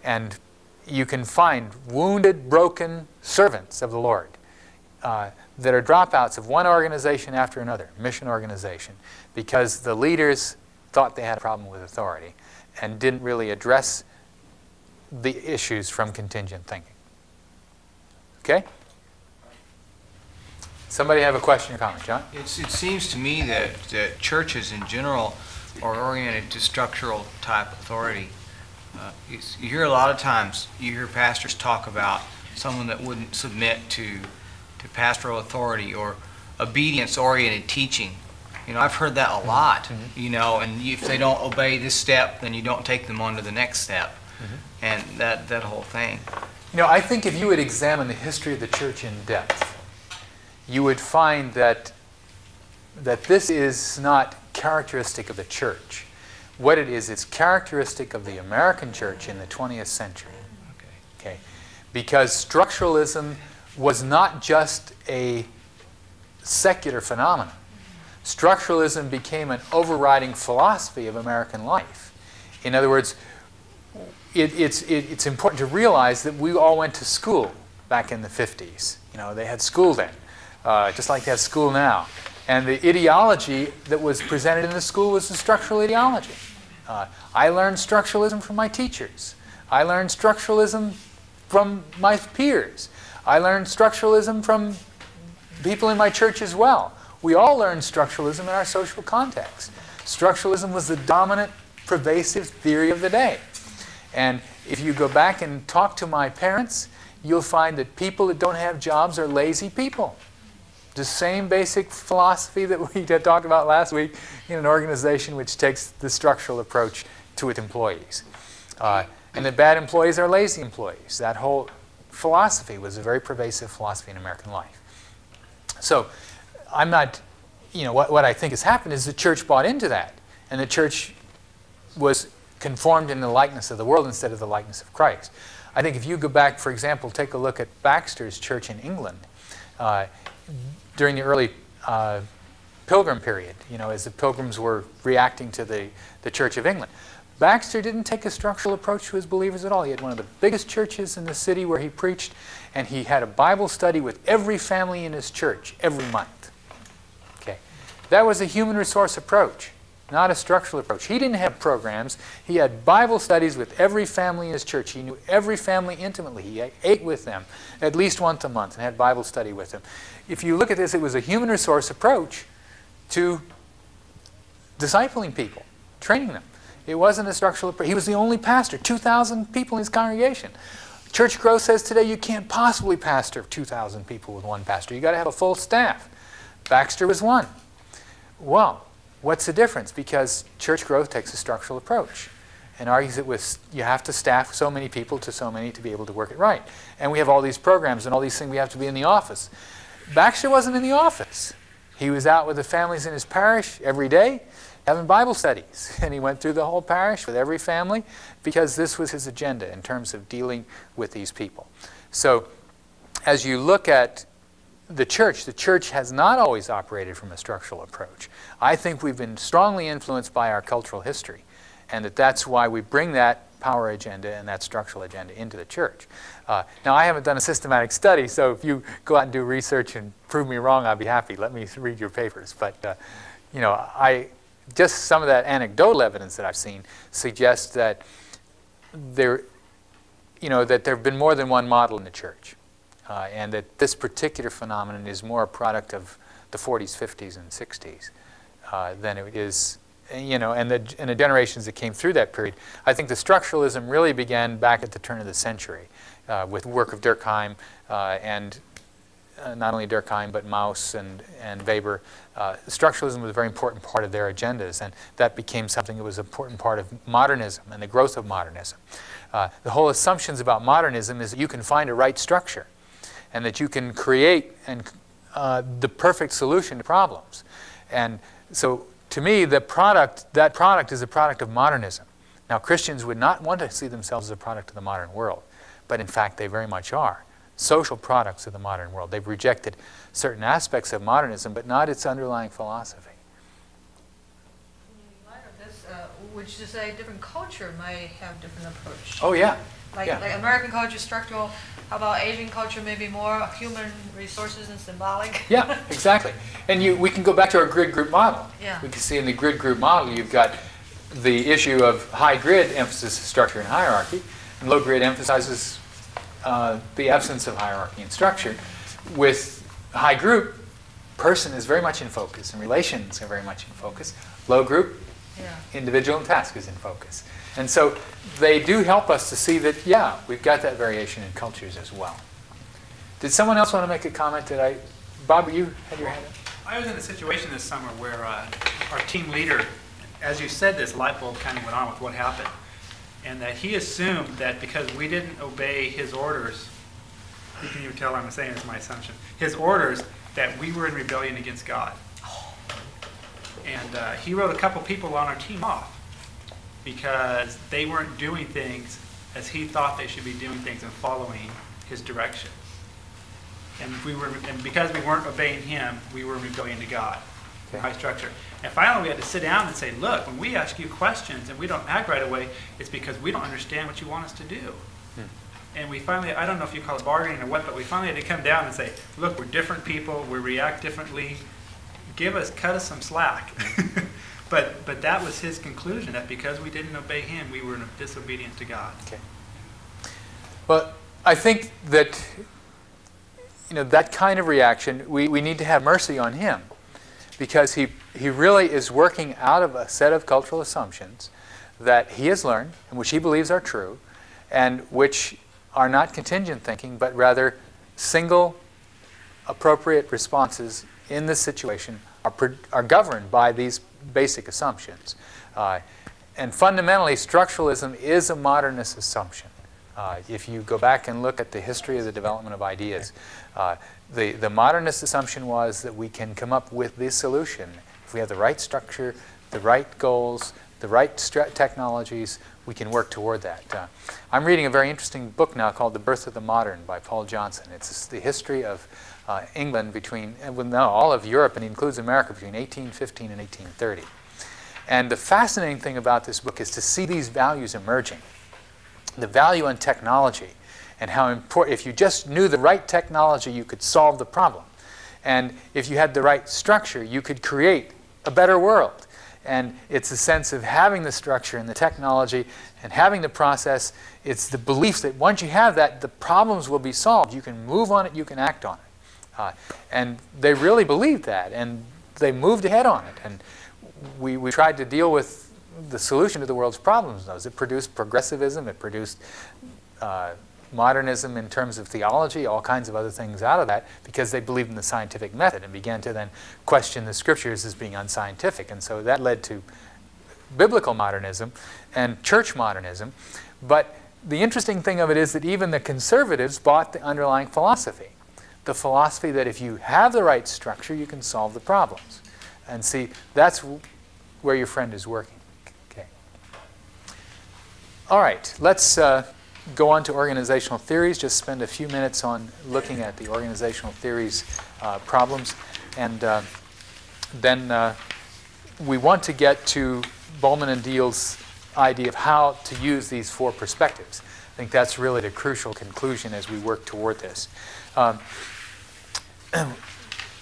Speaker 1: And you can find wounded, broken servants of the Lord that are dropouts of one organization after another, mission organization, because the leaders thought they had a problem with authority and didn't really address the issues from contingent thinking. Okay? Somebody have a question or comment? John?
Speaker 3: It seems to me that churches in general are oriented to structural type authority. You hear a lot of times, you hear pastors talk about someone that wouldn't submit to pastoral authority or obedience-oriented teaching. You know, I've heard that a lot, you know, and if they don't obey this step, then you don't take them on to the next step, and that whole thing.
Speaker 1: You know, I think if you would examine the history of the church in depth, you would find that this is not characteristic of the church. What it is, it's characteristic of the American church in the 20th century. Okay? Because structuralism was not just a secular phenomenon. Structuralism became an overriding philosophy of American life. In other words, it's important to realize that we all went to school back in the 50s. You know, they had school then, just like they have school now. And the ideology that was presented in the school was the structural ideology. I learned structuralism from my teachers. I learned structuralism from my peers. I learned structuralism from people in my church as well. We all learned structuralism in our social context. Structuralism was the dominant, pervasive theory of the day. And if you go back and talk to my parents, you'll find that people that don't have jobs are lazy people. The same basic philosophy that we had talked about last week in an organization which takes the structural approach to its employees. And the bad employees are lazy employees. That whole philosophy was a very pervasive philosophy in American life. So I'm not, you know, what I think has happened is the church bought into that. And the church was conformed in the likeness of the world instead of the likeness of Christ. I think if you go back, for example, take a look at Baxter's church in England during the early Pilgrim period, you know, as the Pilgrims were reacting to the Church of England. Baxter didn't take a structural approach to his believers at all. He had one of the biggest churches in the city where he preached, and he had a Bible study with every family in his church every month. Okay. That was a human resource approach, not a structural approach. He didn't have programs. He had Bible studies with every family in his church. He knew every family intimately. He ate with them at least once a month and had Bible study with them. If you look at this, it was a human resource approach to discipling people, training them. It wasn't a structural approach. He was the only pastor, 2,000 people in his congregation. Church growth says today you can't possibly pastor 2,000 people with one pastor. You've got to have a full staff. Baxter was one. Well, what's the difference? Because church growth takes a structural approach and argues that you have to staff so many people to so many to be able to work it right. And we have all these programs and all these things. We have to be in the office. Baxter wasn't in the office. He was out with the families in his parish every day having Bible studies. And he went through the whole parish with every family because this was his agenda in terms of dealing with these people. So as you look at the church has not always operated from a structural approach. I think we've been strongly influenced by our cultural history, and that's why we bring that power agenda and that structural agenda into the church. Now, I haven't done a systematic study, so if you go out and do research and prove me wrong, I'll be happy. Let me read your papers. But, you know, just some of that anecdotal evidence that I've seen suggests that that there have been more than one model in the church, and that this particular phenomenon is more a product of the 40s, 50s, and 60s than it is, and the generations that came through that period. I think the structuralism really began back at the turn of the century with the work of Durkheim and not only Durkheim, but Mauss and Weber. Structuralism was a very important part of their agendas, and that became something that was an important part of modernism and the growth of modernism. The whole assumptions about modernism is that you can find a right structure and that you can create the perfect solution to problems. And so to me, that product is a product of modernism. Now, Christians would not want to see themselves as a product of the modern world, but in fact, they very much are. Social products of the modern world. They've rejected certain aspects of modernism, but not its underlying philosophy.
Speaker 2: In light of this, would you say different culture may have different approach?
Speaker 1: Oh, yeah.
Speaker 2: Like American culture, structural. How about Asian culture, maybe more human resources and symbolic?
Speaker 1: Yeah, exactly. And we can go back to our grid group model.
Speaker 2: Yeah.
Speaker 1: We can see in the grid group model you've got the issue of high grid emphasizes structure and hierarchy, and low grid emphasizes the absence of hierarchy and structure. With high group, person is very much in focus, and relations are very much in focus. Low group, individual and task is in focus. And so they do help us to see that, yeah, we've got that variation in cultures as well. Did someone else want to make a comment? Bob, you had your hand up?
Speaker 8: I was in a situation this summer where our team leader, as you said, this light bulb kind of went on with what happened. And that he assumed that because we didn't obey his orders, you can even tell I'm saying it's my assumption, his orders, that we were in rebellion against God. And he wrote a couple people on our team off because they weren't doing things as he thought they should be doing things and following his direction. And because we weren't obeying him, we were in rebellion to God. Okay. High structure. And finally, we had to sit down and say, look, when we ask you questions and we don't act right away, it's because we don't understand what you want us to do. And we finally, I don't know if you call it bargaining or what, but we finally had to come down and say, look, we're different people, we react differently, cut us some slack. But that was his conclusion, that because we didn't obey him, we were in disobedience to God. Okay.
Speaker 1: Well, I think that that kind of reaction, we need to have mercy on him, because he really is working out of a set of cultural assumptions that he has learned and which he believes are true, and which are not contingent thinking, but rather single appropriate responses in this situation are governed by these basic assumptions. And fundamentally, structuralism is a modernist assumption. If you go back and look at the history of the development of ideas, the modernist assumption was that we can come up with this solution. If we have the right structure, the right goals, the right technologies, we can work toward that. I'm reading a very interesting book now called The Birth of the Modern by Paul Johnson. It's the history of England all of Europe, and it includes America, between 1815 and 1830. And the fascinating thing about this book is to see these values emerging. The value in technology, and how important, if you just knew the right technology, you could solve the problem. And if you had the right structure, you could create a better world. And it's a sense of having the structure and the technology and having the process. It's the belief that once you have that, the problems will be solved. You can move on it, you can act on it. And they really believed that, and they moved ahead on it. And we tried to deal with the solution to the world's problems. It produced progressivism, it produced modernism in terms of theology, all kinds of other things out of that, because they believed in the scientific method and began to then question the scriptures as being unscientific. And so that led to biblical modernism and church modernism. But the interesting thing of it is that even the conservatives bought the underlying philosophy. The philosophy that if you have the right structure, you can solve the problems. And see, that's where your friend is working. Okay. All right, let's go on to organizational theories. Just spend a few minutes on looking at the organizational theories problems. And then we want to get to Bowman and Deal's idea of how to use these four perspectives. I think that's really the crucial conclusion as we work toward this.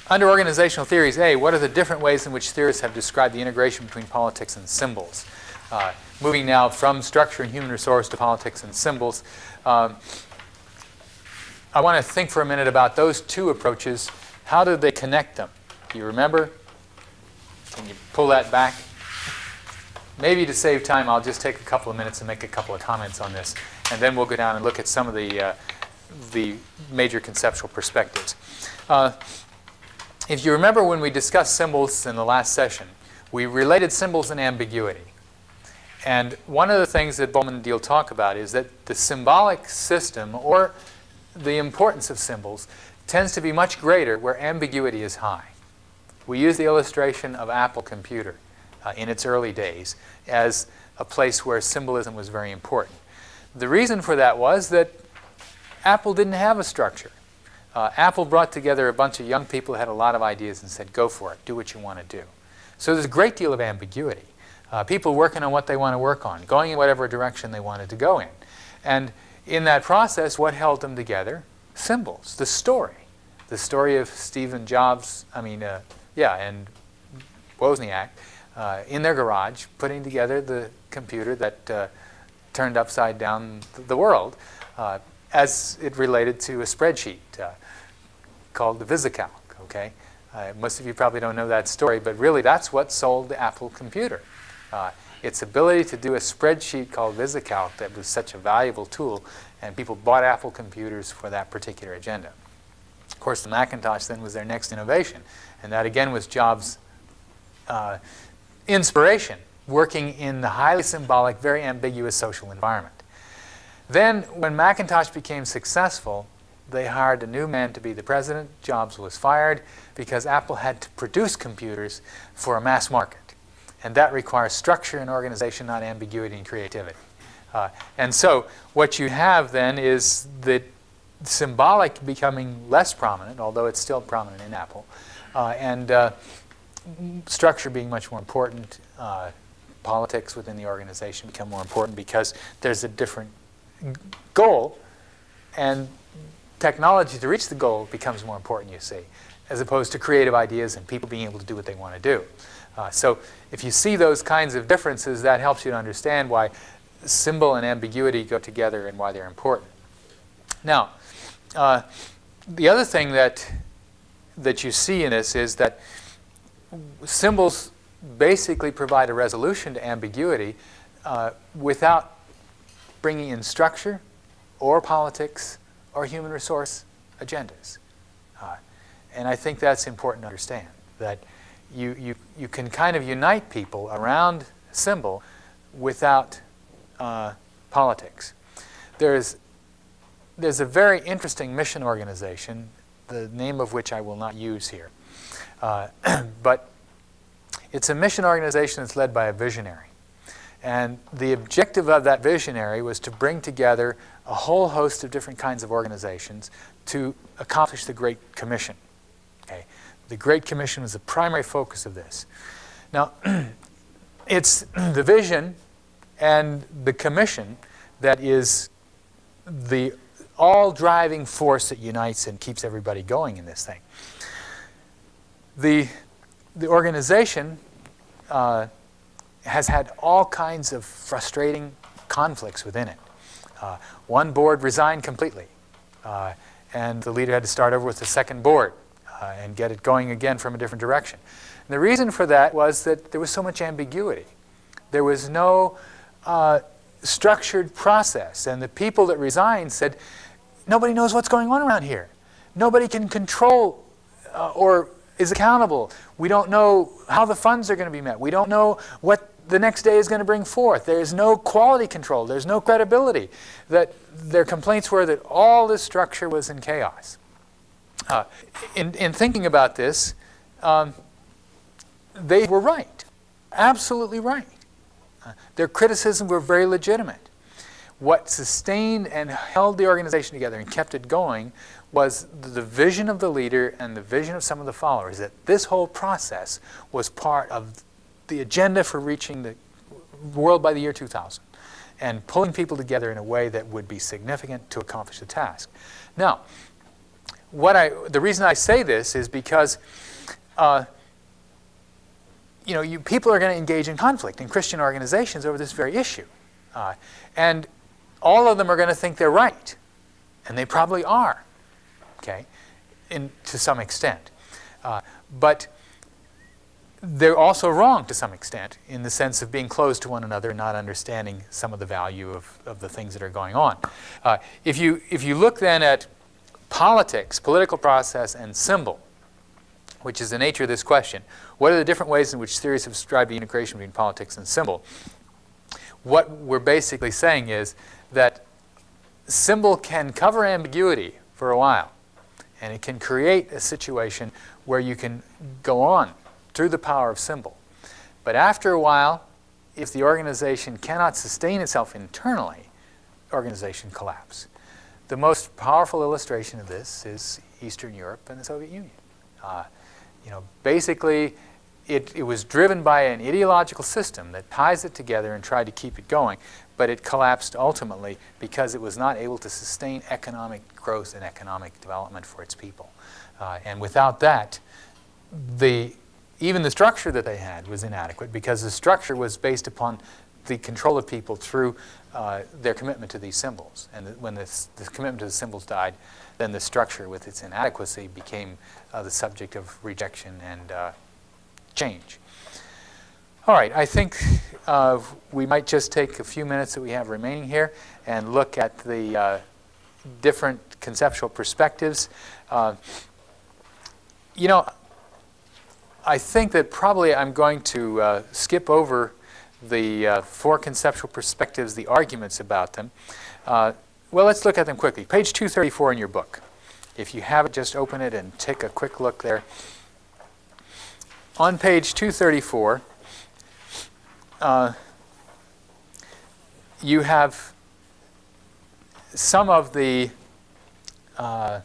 Speaker 1: Under organizational theories, A, what are the different ways in which theorists have described the integration between politics and symbols? Moving now from structure and human resource to politics and symbols, I want to think for a minute about those two approaches. How did they connect them? Do you remember? Can you pull that back? Maybe to save time, I'll just take a couple of minutes and make a couple of comments on this, and then we'll go down and look at some of the major conceptual perspectives. If you remember when we discussed symbols in the last session, we related symbols and ambiguity. And one of the things that Bowman and Deal talk about is that the symbolic system, or the importance of symbols, tends to be much greater where ambiguity is high. We use the illustration of Apple Computer in its early days as a place where symbolism was very important. The reason for that was that Apple didn't have a structure. Apple brought together a bunch of young people who had a lot of ideas and said, go for it, do what you want to do. So there's a great deal of ambiguity. People working on what they want to work on, going in whatever direction they wanted to go in. And in that process, what held them together? Symbols, the story. The story of Steve Jobs, and Wozniak in their garage putting together the computer that turned upside down the world as it related to a spreadsheet called the VisiCalc. Okay? Most of you probably don't know that story, but really that's what sold the Apple computer. Its ability to do a spreadsheet called VisiCalc that was such a valuable tool, and people bought Apple computers for that particular agenda. Of course, the Macintosh then was their next innovation, and that again was Jobs' inspiration, working in the highly symbolic, very ambiguous social environment. Then, when Macintosh became successful, they hired a new man to be the president. Jobs was fired because Apple had to produce computers for a mass market. And that requires structure and organization, not ambiguity and creativity. And so what you have then is the symbolic becoming less prominent, although it's still prominent in Apple, and structure being much more important. Politics within the organization become more important because there's a different goal, and technology to reach the goal becomes more important, you see, as opposed to creative ideas and people being able to do what they want to do. So if you see those kinds of differences, that helps you to understand why symbol and ambiguity go together and why they're important. Now, the other thing that you see in this is that symbols basically provide a resolution to ambiguity without bringing in structure or politics or human resource agendas. And I think that's important to understand, that you can kind of unite people around a symbol without politics. There's a very interesting mission organization, the name of which I will not use here. But it's a mission organization that's led by a visionary. And the objective of that visionary was to bring together a whole host of different kinds of organizations to accomplish the Great Commission. Okay? The Great Commission was the primary focus of this. Now, it's the vision and the commission that is the all-driving force that unites and keeps everybody going in this thing. The organization has had all kinds of frustrating conflicts within it. One board resigned completely, and the leader had to start over with the second board and get it going again from a different direction. And the reason for that was that there was so much ambiguity. There was no structured process, and the people that resigned said, nobody knows what's going on around here. Nobody can control or is accountable. We don't know how the funds are going to be met. We don't know what the next day is going to bring forth. There's no quality control. There's no credibility. That their complaints were that all this structure was in chaos. In thinking about this, they were right, absolutely right. Their criticisms were very legitimate. What sustained and held the organization together and kept it going was the vision of the leader and the vision of some of the followers, that this whole process was part of the agenda for reaching the world by the year 2000 and pulling people together in a way that would be significant to accomplish the task. Now, the reason I say this is because people are going to engage in conflict in Christian organizations over this very issue. And all of them are going to think they're right. And they probably are, okay, to some extent. But they're also wrong to some extent in the sense of being closed to one another and not understanding some of the value of the things that are going on. If you look then at politics, political process, and symbol, which is the nature of this question, what are the different ways in which theories have described the integration between politics and symbol? What we're basically saying is that symbol can cover ambiguity for a while, and it can create a situation where you can go on through the power of symbol. But after a while, if the organization cannot sustain itself internally, organization collapse. The most powerful illustration of this is Eastern Europe and the Soviet Union. Basically, it was driven by an ideological system that ties it together and tried to keep it going, but it collapsed ultimately because it was not able to sustain economic growth and economic development for its people. And without that, even the structure that they had was inadequate because the structure was based upon the control of people through their commitment to these symbols. And when this commitment to the symbols died, then the structure with its inadequacy became the subject of rejection and change. All right, I think we might just take a few minutes that we have remaining here and look at the different conceptual perspectives. I think that probably I'm going to skip over the 4 conceptual perspectives, the arguments about them. Well, let's look at them quickly. Page 234 in your book. If you have it, just open it and take a quick look there. On page 234, you have some of the from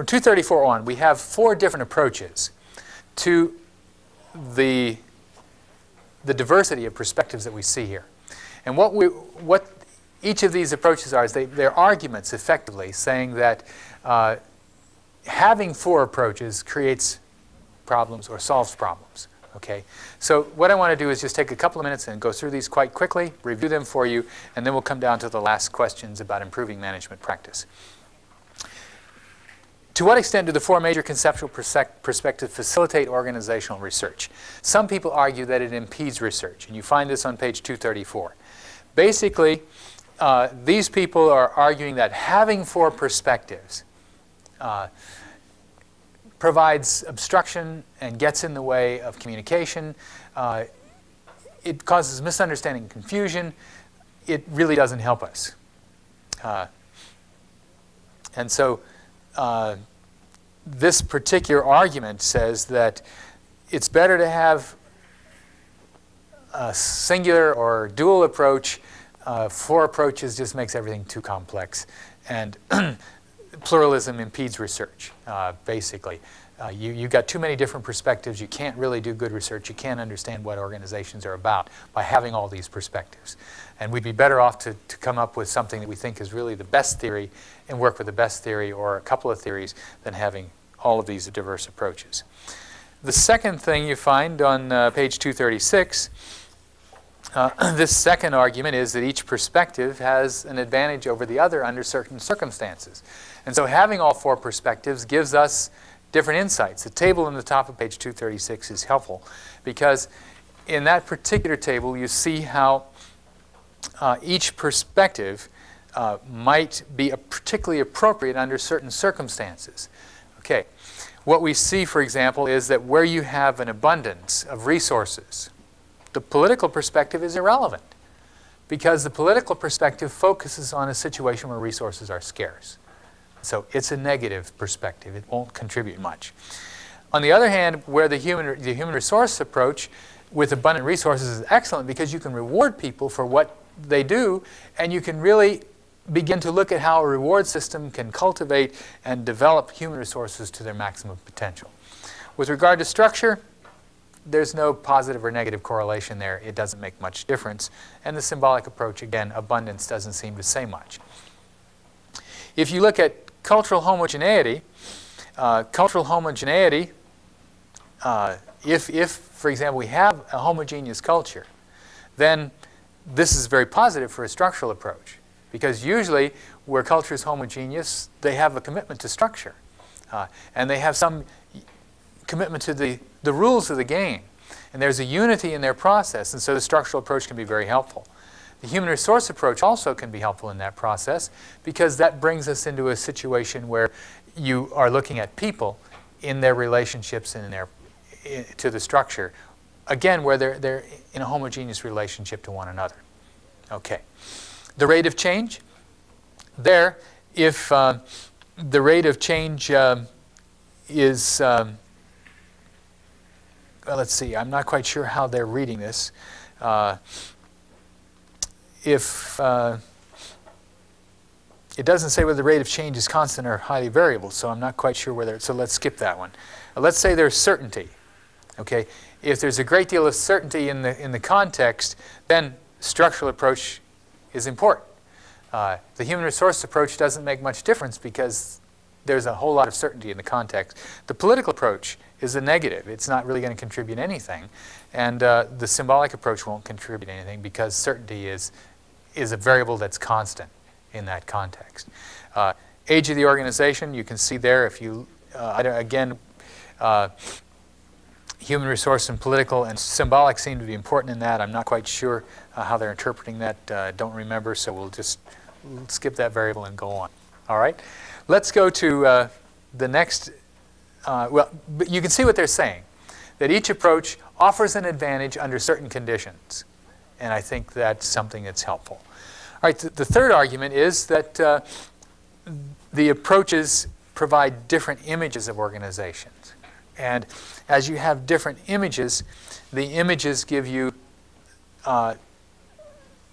Speaker 1: 234 on, we have 4 different approaches to the diversity of perspectives that we see here. And what each of these approaches are is they're arguments, effectively, saying that having 4 approaches creates problems or solves problems. Okay? So what I want to do is just take a couple of minutes and go through these quite quickly, review them for you, and then we'll come down to the last questions about improving management practice. To what extent do the 4 major conceptual perspectives facilitate organizational research? Some people argue that it impedes research, and you find this on page 234. Basically, these people are arguing that having 4 perspectives provides obstruction and gets in the way of communication. It causes misunderstanding and confusion. It really doesn't help us. And so this particular argument says that it's better to have a singular or dual approach. 4 approaches just makes everything too complex. And pluralism impedes research, basically. You've got too many different perspectives. You can't really do good research. You can't understand what organizations are about by having all these perspectives. And we'd be better off to come up with something that we think is really the best theory and work with the best theory or a couple of theories than having all of these diverse approaches. The second thing you find on page 236, this second argument is that each perspective has an advantage over the other under certain circumstances. And so having all 4 perspectives gives us different insights. The table in the top of page 236 is helpful because in that particular table you see how each perspective might be particularly appropriate under certain circumstances. Okay, what we see, for example, is that where you have an abundance of resources, the political perspective is irrelevant because the political perspective focuses on a situation where resources are scarce. So it's a negative perspective. It won't contribute much. On the other hand, where the human resource approach with abundant resources is excellent because you can reward people for what they do, and you can really begin to look at how a reward system can cultivate and develop human resources to their maximum potential. With regard to structure, there's no positive or negative correlation there. It doesn't make much difference. And the symbolic approach, again, abundance doesn't seem to say much. If you look at cultural homogeneity If, for example, we have a homogeneous culture, then this is very positive for a structural approach, because usually where culture is homogeneous, they have a commitment to structure, and they have some commitment to the rules of the game, and there's a unity in their process, and so the structural approach can be very helpful. The human resource approach also can be helpful in that process, because that brings us into a situation where you are looking at people in their relationships and to the structure, again, where they're in a homogeneous relationship to one another. Okay. The rate of change. There, if the rate of change is, let's see, I'm not quite sure how they're reading this. If it doesn't say whether the rate of change is constant or highly variable, so I'm not quite sure whether, so let's skip that one. Let's say there's certainty. Okay, if there's a great deal of certainty in the context, then structural approach is important. The human resource approach doesn't make much difference because there's a whole lot of certainty in the context. The political approach is a negative. It's not really going to contribute anything. And the symbolic approach won't contribute anything because certainty is a variable that's constant in that context. Age of the organization, you can see there if you, again, human resource and political and symbolic seem to be important in that. I'm not quite sure how they're interpreting that. Don't remember, so we'll just skip that variable and go on. All right? Let's go to the next. Well, but you can see what they're saying, that each approach offers an advantage under certain conditions. And I think that's something that's helpful. All right, the third argument is that the approaches provide different images of organizations. And as you have different images, the images give you,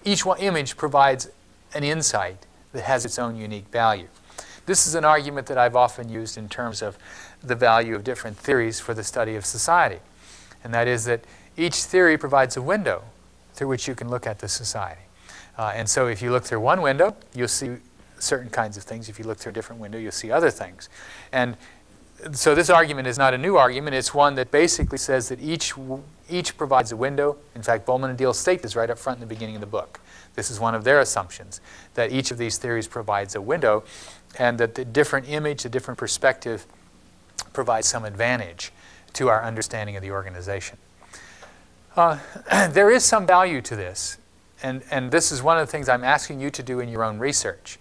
Speaker 1: each one image provides an insight that has its own unique value. This is an argument that I've often used in terms of the value of different theories for the study of society. And that is that each theory provides a window through which you can look at the society. And so if you look through one window, you'll see certain kinds of things. If you look through a different window, you'll see other things. And so this argument is not a new argument. It's one that basically says that each provides a window. In fact, Bowman and Deal state this right up front in the beginning of the book. This is one of their assumptions, that each of these theories provides a window, and that the different image, the different perspective provides some advantage to our understanding of the organization. There is some value to this, and this is one of the things I'm asking you to do in your own research.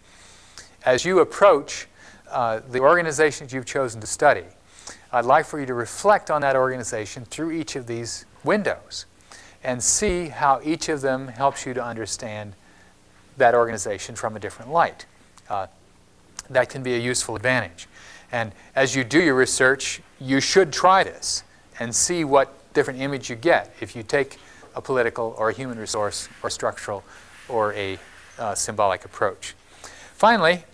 Speaker 1: As you approach the organizations you've chosen to study, I'd like for you to reflect on that organization through each of these windows and see how each of them helps you to understand that organization from a different light. That can be a useful advantage. And as you do your research, you should try this and see what different image you get if you take a political or a human resource or structural or a symbolic approach. Finally,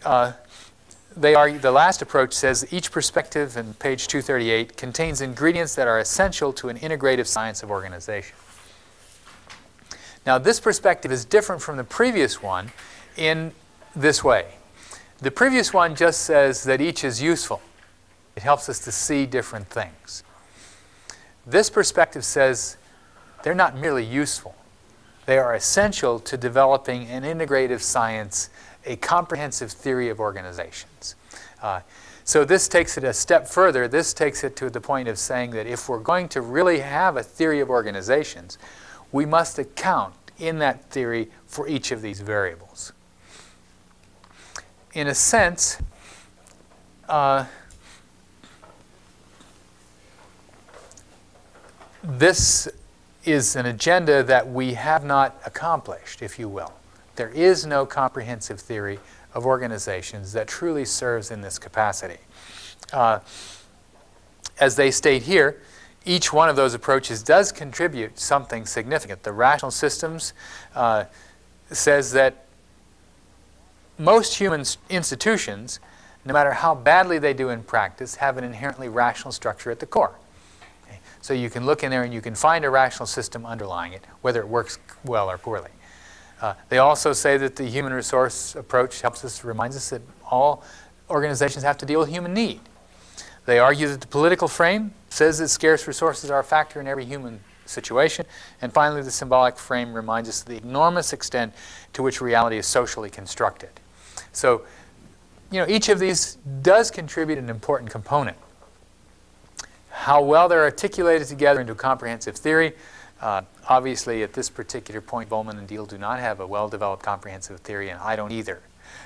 Speaker 1: the last approach says each perspective in page 238 contains ingredients that are essential to an integrative science of organization. Now, this perspective is different from the previous one in this way. The previous one just says that each is useful. It helps us to see different things. This perspective says they're not merely useful. They are essential to developing an integrative science, a comprehensive theory of organizations. So this takes it a step further. This takes it to the point of saying that if we're going to really have a theory of organizations, we must account in that theory for each of these variables. In a sense, this is an agenda that we have not accomplished, if you will. There is no comprehensive theory of organizations that truly serves in this capacity. As they state here, each one of those approaches does contribute something significant. The rational systems says that most human institutions, no matter how badly they do in practice, have an inherently rational structure at the core. Okay? So you can look in there and you can find a rational system underlying it, whether it works well or poorly. They also say that the human resource approach reminds us that all organizations have to deal with human need. They argue that the political frame says that scarce resources are a factor in every human situation. And finally, the symbolic frame reminds us of the enormous extent to which reality is socially constructed. So, you know, each of these does contribute an important component. How well they're articulated together into a comprehensive theory, obviously at this particular point, Bowman and Deal do not have a well-developed comprehensive theory, and I don't either.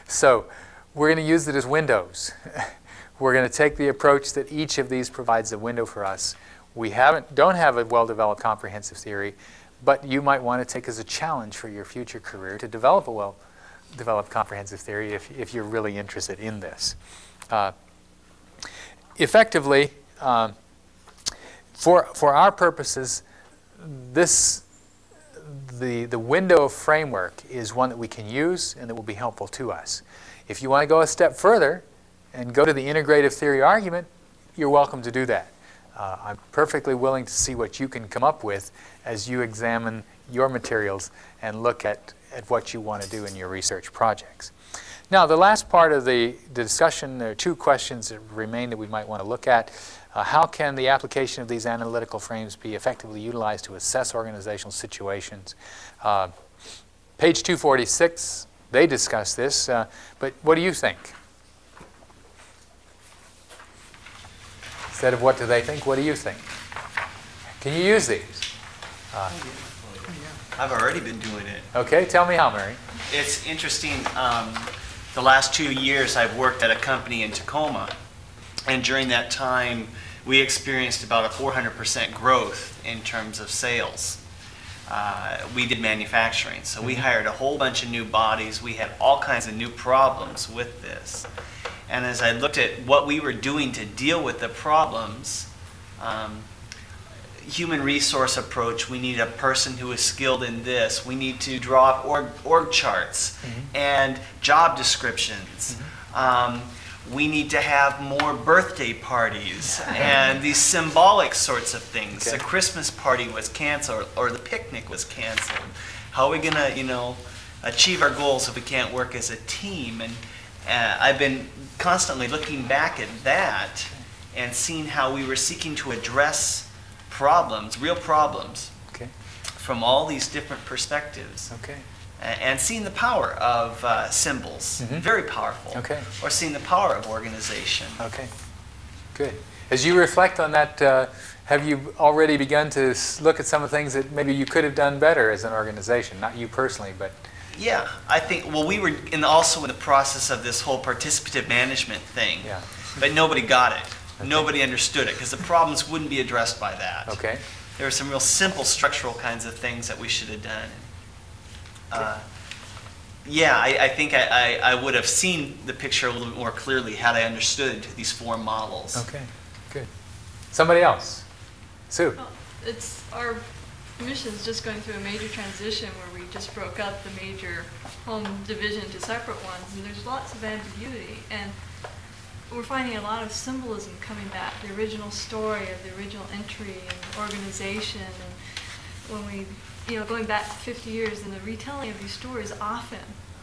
Speaker 1: So we're going to use it as windows. We're going to take the approach that each of these provides a window for us. We don't have a well-developed comprehensive theory, but you might want to take as a challenge for your future career to develop a well-developed comprehensive theory if you're really interested in this. Effectively, for our purposes, the window of framework is one that we can use and that will be helpful to us. If you want to go a step further and go to the integrative theory argument, you're welcome to do that. I'm perfectly willing to see what you can come up with as you examine your materials and look at what you want to do in your research projects. Now, the last part of the discussion, there are two questions that remain that we might want to look at. How can the application of these analytical frames be effectively utilized to assess organizational situations? Page 246, they discuss this, but what do you think? Instead of what do they think, what do you think? Can you use these?
Speaker 5: I've already been doing it.
Speaker 1: Okay, tell me how, Mary.
Speaker 5: It's interesting. The last 2 years I've worked at a company in Tacoma, and during that time we experienced about a 400% growth in terms of sales. We did manufacturing, so we hired a whole bunch of new bodies. We had all kinds of new problems with this. And as I looked at what we were doing to deal with the problems, human resource approach, we need a person who is skilled in this. We need to draw up org charts and job descriptions. We need to have more birthday parties and these symbolic sorts of things.
Speaker 1: Okay.
Speaker 5: The Christmas party was canceled or the picnic was canceled. How are we going to, you know, achieve our goals if we can't work as a team? And I've been constantly looking back at that and seeing how we were seeking to address problems, real problems, from all these different perspectives. And seeing the power of symbols, very powerful. Or seeing the power of organization.
Speaker 1: Okay, good. As you reflect on that, have you already begun to look at some of the things that maybe you could have done better as an organization? Not you personally, but...
Speaker 5: Yeah, I think, well, we were also in the process of this whole participative management thing, but nobody got it. Nobody understood it, because the problems wouldn't be addressed by that. There were some real simple structural kinds of things that we should have done. Yeah, I think I would have seen the picture a little bit more clearly had I understood these four models.
Speaker 1: Okay, good. Somebody else? Sue?
Speaker 13: Well, it's our mission is just going through a major transition where we just broke up the major home division into separate ones, and there's lots of ambiguity, and we're finding a lot of symbolism coming back, the original story of the original entry and organization, and when we, you know, going back 50 years and the retelling of these stories often,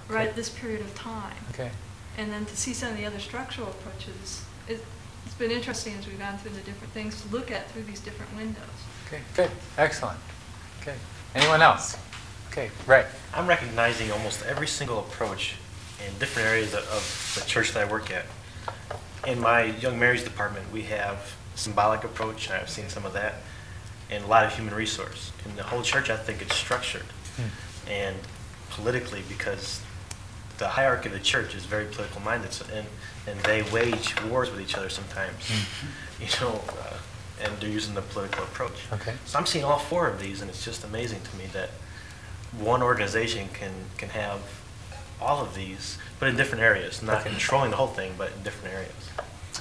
Speaker 13: right at this period of time. And then to see some of the other structural approaches, it's been interesting as we've gone through the different things to look at through these different windows.
Speaker 1: Okay, good, excellent. Okay, anyone else? Okay, right.
Speaker 10: I'm recognizing almost every single approach in different areas of the church that I work at. In my Young Marriage department, we have Symbolic Approach, and I've seen some of that, and a lot of human resource. In the whole church, I think it's structured and politically, because the hierarchy of the church is very political minded, and they wage wars with each other sometimes, you know, and they're using the political approach. So I'm seeing all four of these, and it's just amazing to me that one organization can have all of these, but in different areas, not controlling the whole thing, but in different areas.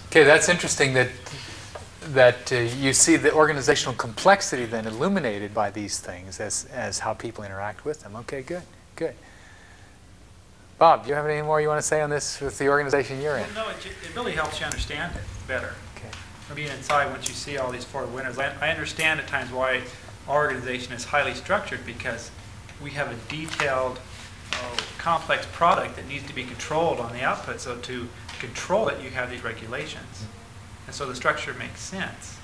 Speaker 1: Okay, that's interesting that you see the organizational complexity then illuminated by these things as how people interact with them. Okay, good, good. Bob, do you have any more you want to say on this with the organization you're in?
Speaker 8: Well, no, it really helps you understand it better. From being inside, once you see all these four windows, I understand at times why our organization is highly structured, because we have a detailed, complex product that needs to be controlled on the output. So to control it, you have these regulations. And so the structure makes sense.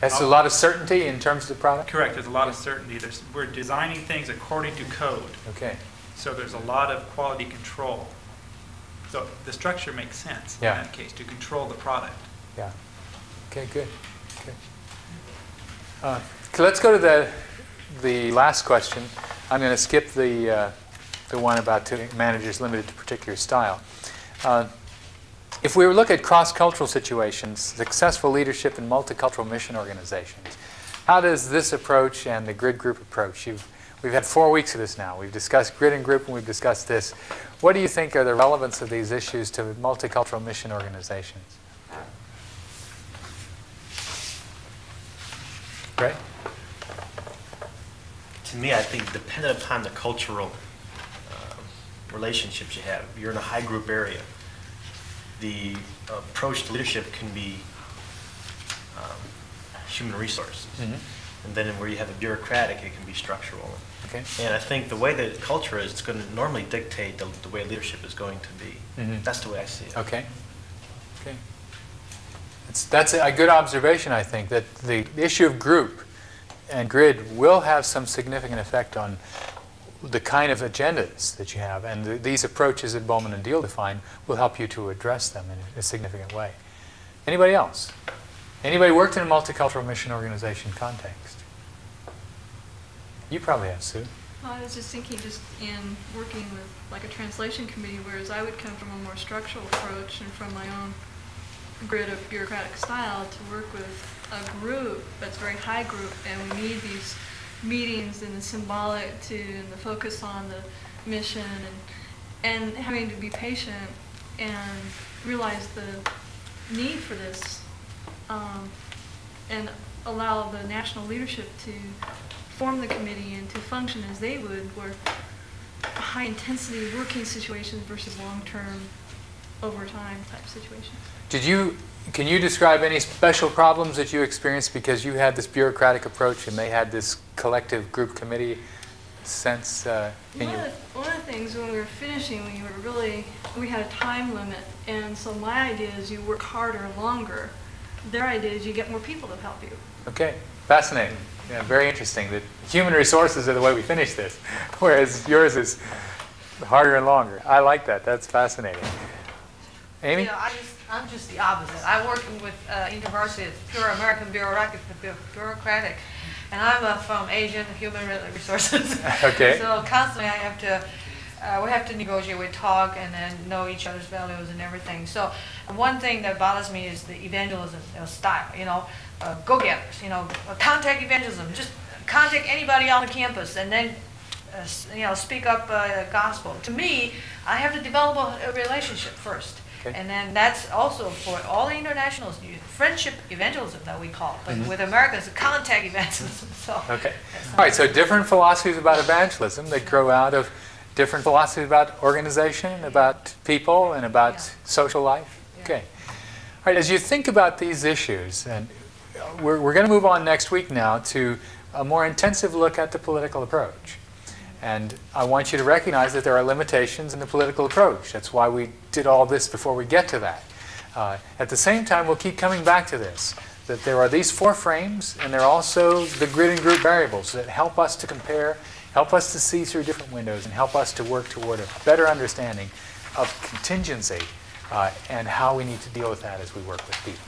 Speaker 1: That's a lot of certainty in terms of the product?
Speaker 8: Correct. There's a lot of certainty. We're designing things according to code.
Speaker 1: Okay.
Speaker 8: So there's a lot of quality control. So the structure makes sense in that case, to control the product.
Speaker 1: Yeah. Okay, good. Okay. Let's go to the last question. I'm going to skip the one about managers limited to particular style. If we look at cross-cultural situations, successful leadership in multicultural mission organizations, how does this approach and the grid group approach, we've had 4 weeks of this now. We've discussed grid and group and we've discussed this. What do you think are the relevance of these issues to multicultural mission organizations? Right?
Speaker 10: To me, I think dependent upon the cultural relationships you have. If you're in a high group area, the approach to leadership can be human resources. And then where you have the bureaucratic, it can be structural.
Speaker 1: Okay.
Speaker 10: And I think the way that culture is, it's going to normally dictate the way leadership is going to be. That's the way I see it.
Speaker 1: Okay. Okay. That's a good observation, I think, that the issue of group and grid will have some significant effect on the kind of agendas that you have. And these approaches that Bowman and Deal define will help you to address them in a significant way. Anybody else? Anybody worked in a multicultural mission organization context? You probably have, Sue.
Speaker 13: Well, I was just thinking, just in working with like a translation committee, whereas I would come from a more structural approach and from my own grid of bureaucratic style to work with a group that's very high group, and we need these meetings and the symbolic and the focus on the mission and having to be patient and realize the need for this and allow the national leadership to form the committee and to function as they would, where high intensity working situations versus long-term overtime type situations.
Speaker 1: Can you describe any special problems that you experienced because you had this bureaucratic approach and they had this collective group committee sense in you?
Speaker 13: One of the things when we were finishing, we had a time limit, and so my idea is you work harder longer. Their idea is you get more people to help you. Okay, fascinating. Yeah, very interesting that human resources are the way we finish this, whereas yours is harder and longer. I like that. That's fascinating. Amy?
Speaker 2: You know, I'm just the opposite. I'm working with InterVarsity, it's pure American bureaucratic, and I'm from Asian human resources.
Speaker 1: Okay.
Speaker 2: So constantly we have to negotiate, we talk, and then know each other's values and everything. So one thing that bothers me is the evangelism style, go-getters, contact evangelism, just contact anybody on the campus and then speak up gospel. To me, I have to develop a relationship first. Okay. And then that's also for all the internationals, friendship evangelism that we call it. But with Americans, contact evangelism. So okay.
Speaker 1: All right, so different philosophies about evangelism that grow out of different philosophies about organization, about people, and about social life. Yeah. Okay. All right, as you think about these issues, and we're going to move on next week now to a more intensive look at the political approach. And I want you to recognize that there are limitations in the political approach. That's why we did all this before we get to that. At the same time, we'll keep coming back to this, that there are these 4 frames, and there are also the grid and group variables that help us to compare, help us to see through different windows, and help us to work toward a better understanding of contingency and how we need to deal with that as we work with people.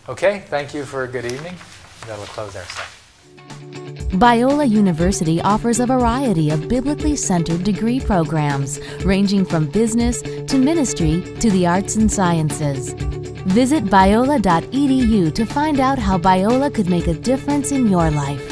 Speaker 1: Okay, thank you for a good evening. That'll close our session.
Speaker 14: Biola University offers a variety of biblically centered degree programs, ranging from business to ministry to the arts and sciences. Visit biola.edu to find out how Biola could make a difference in your life.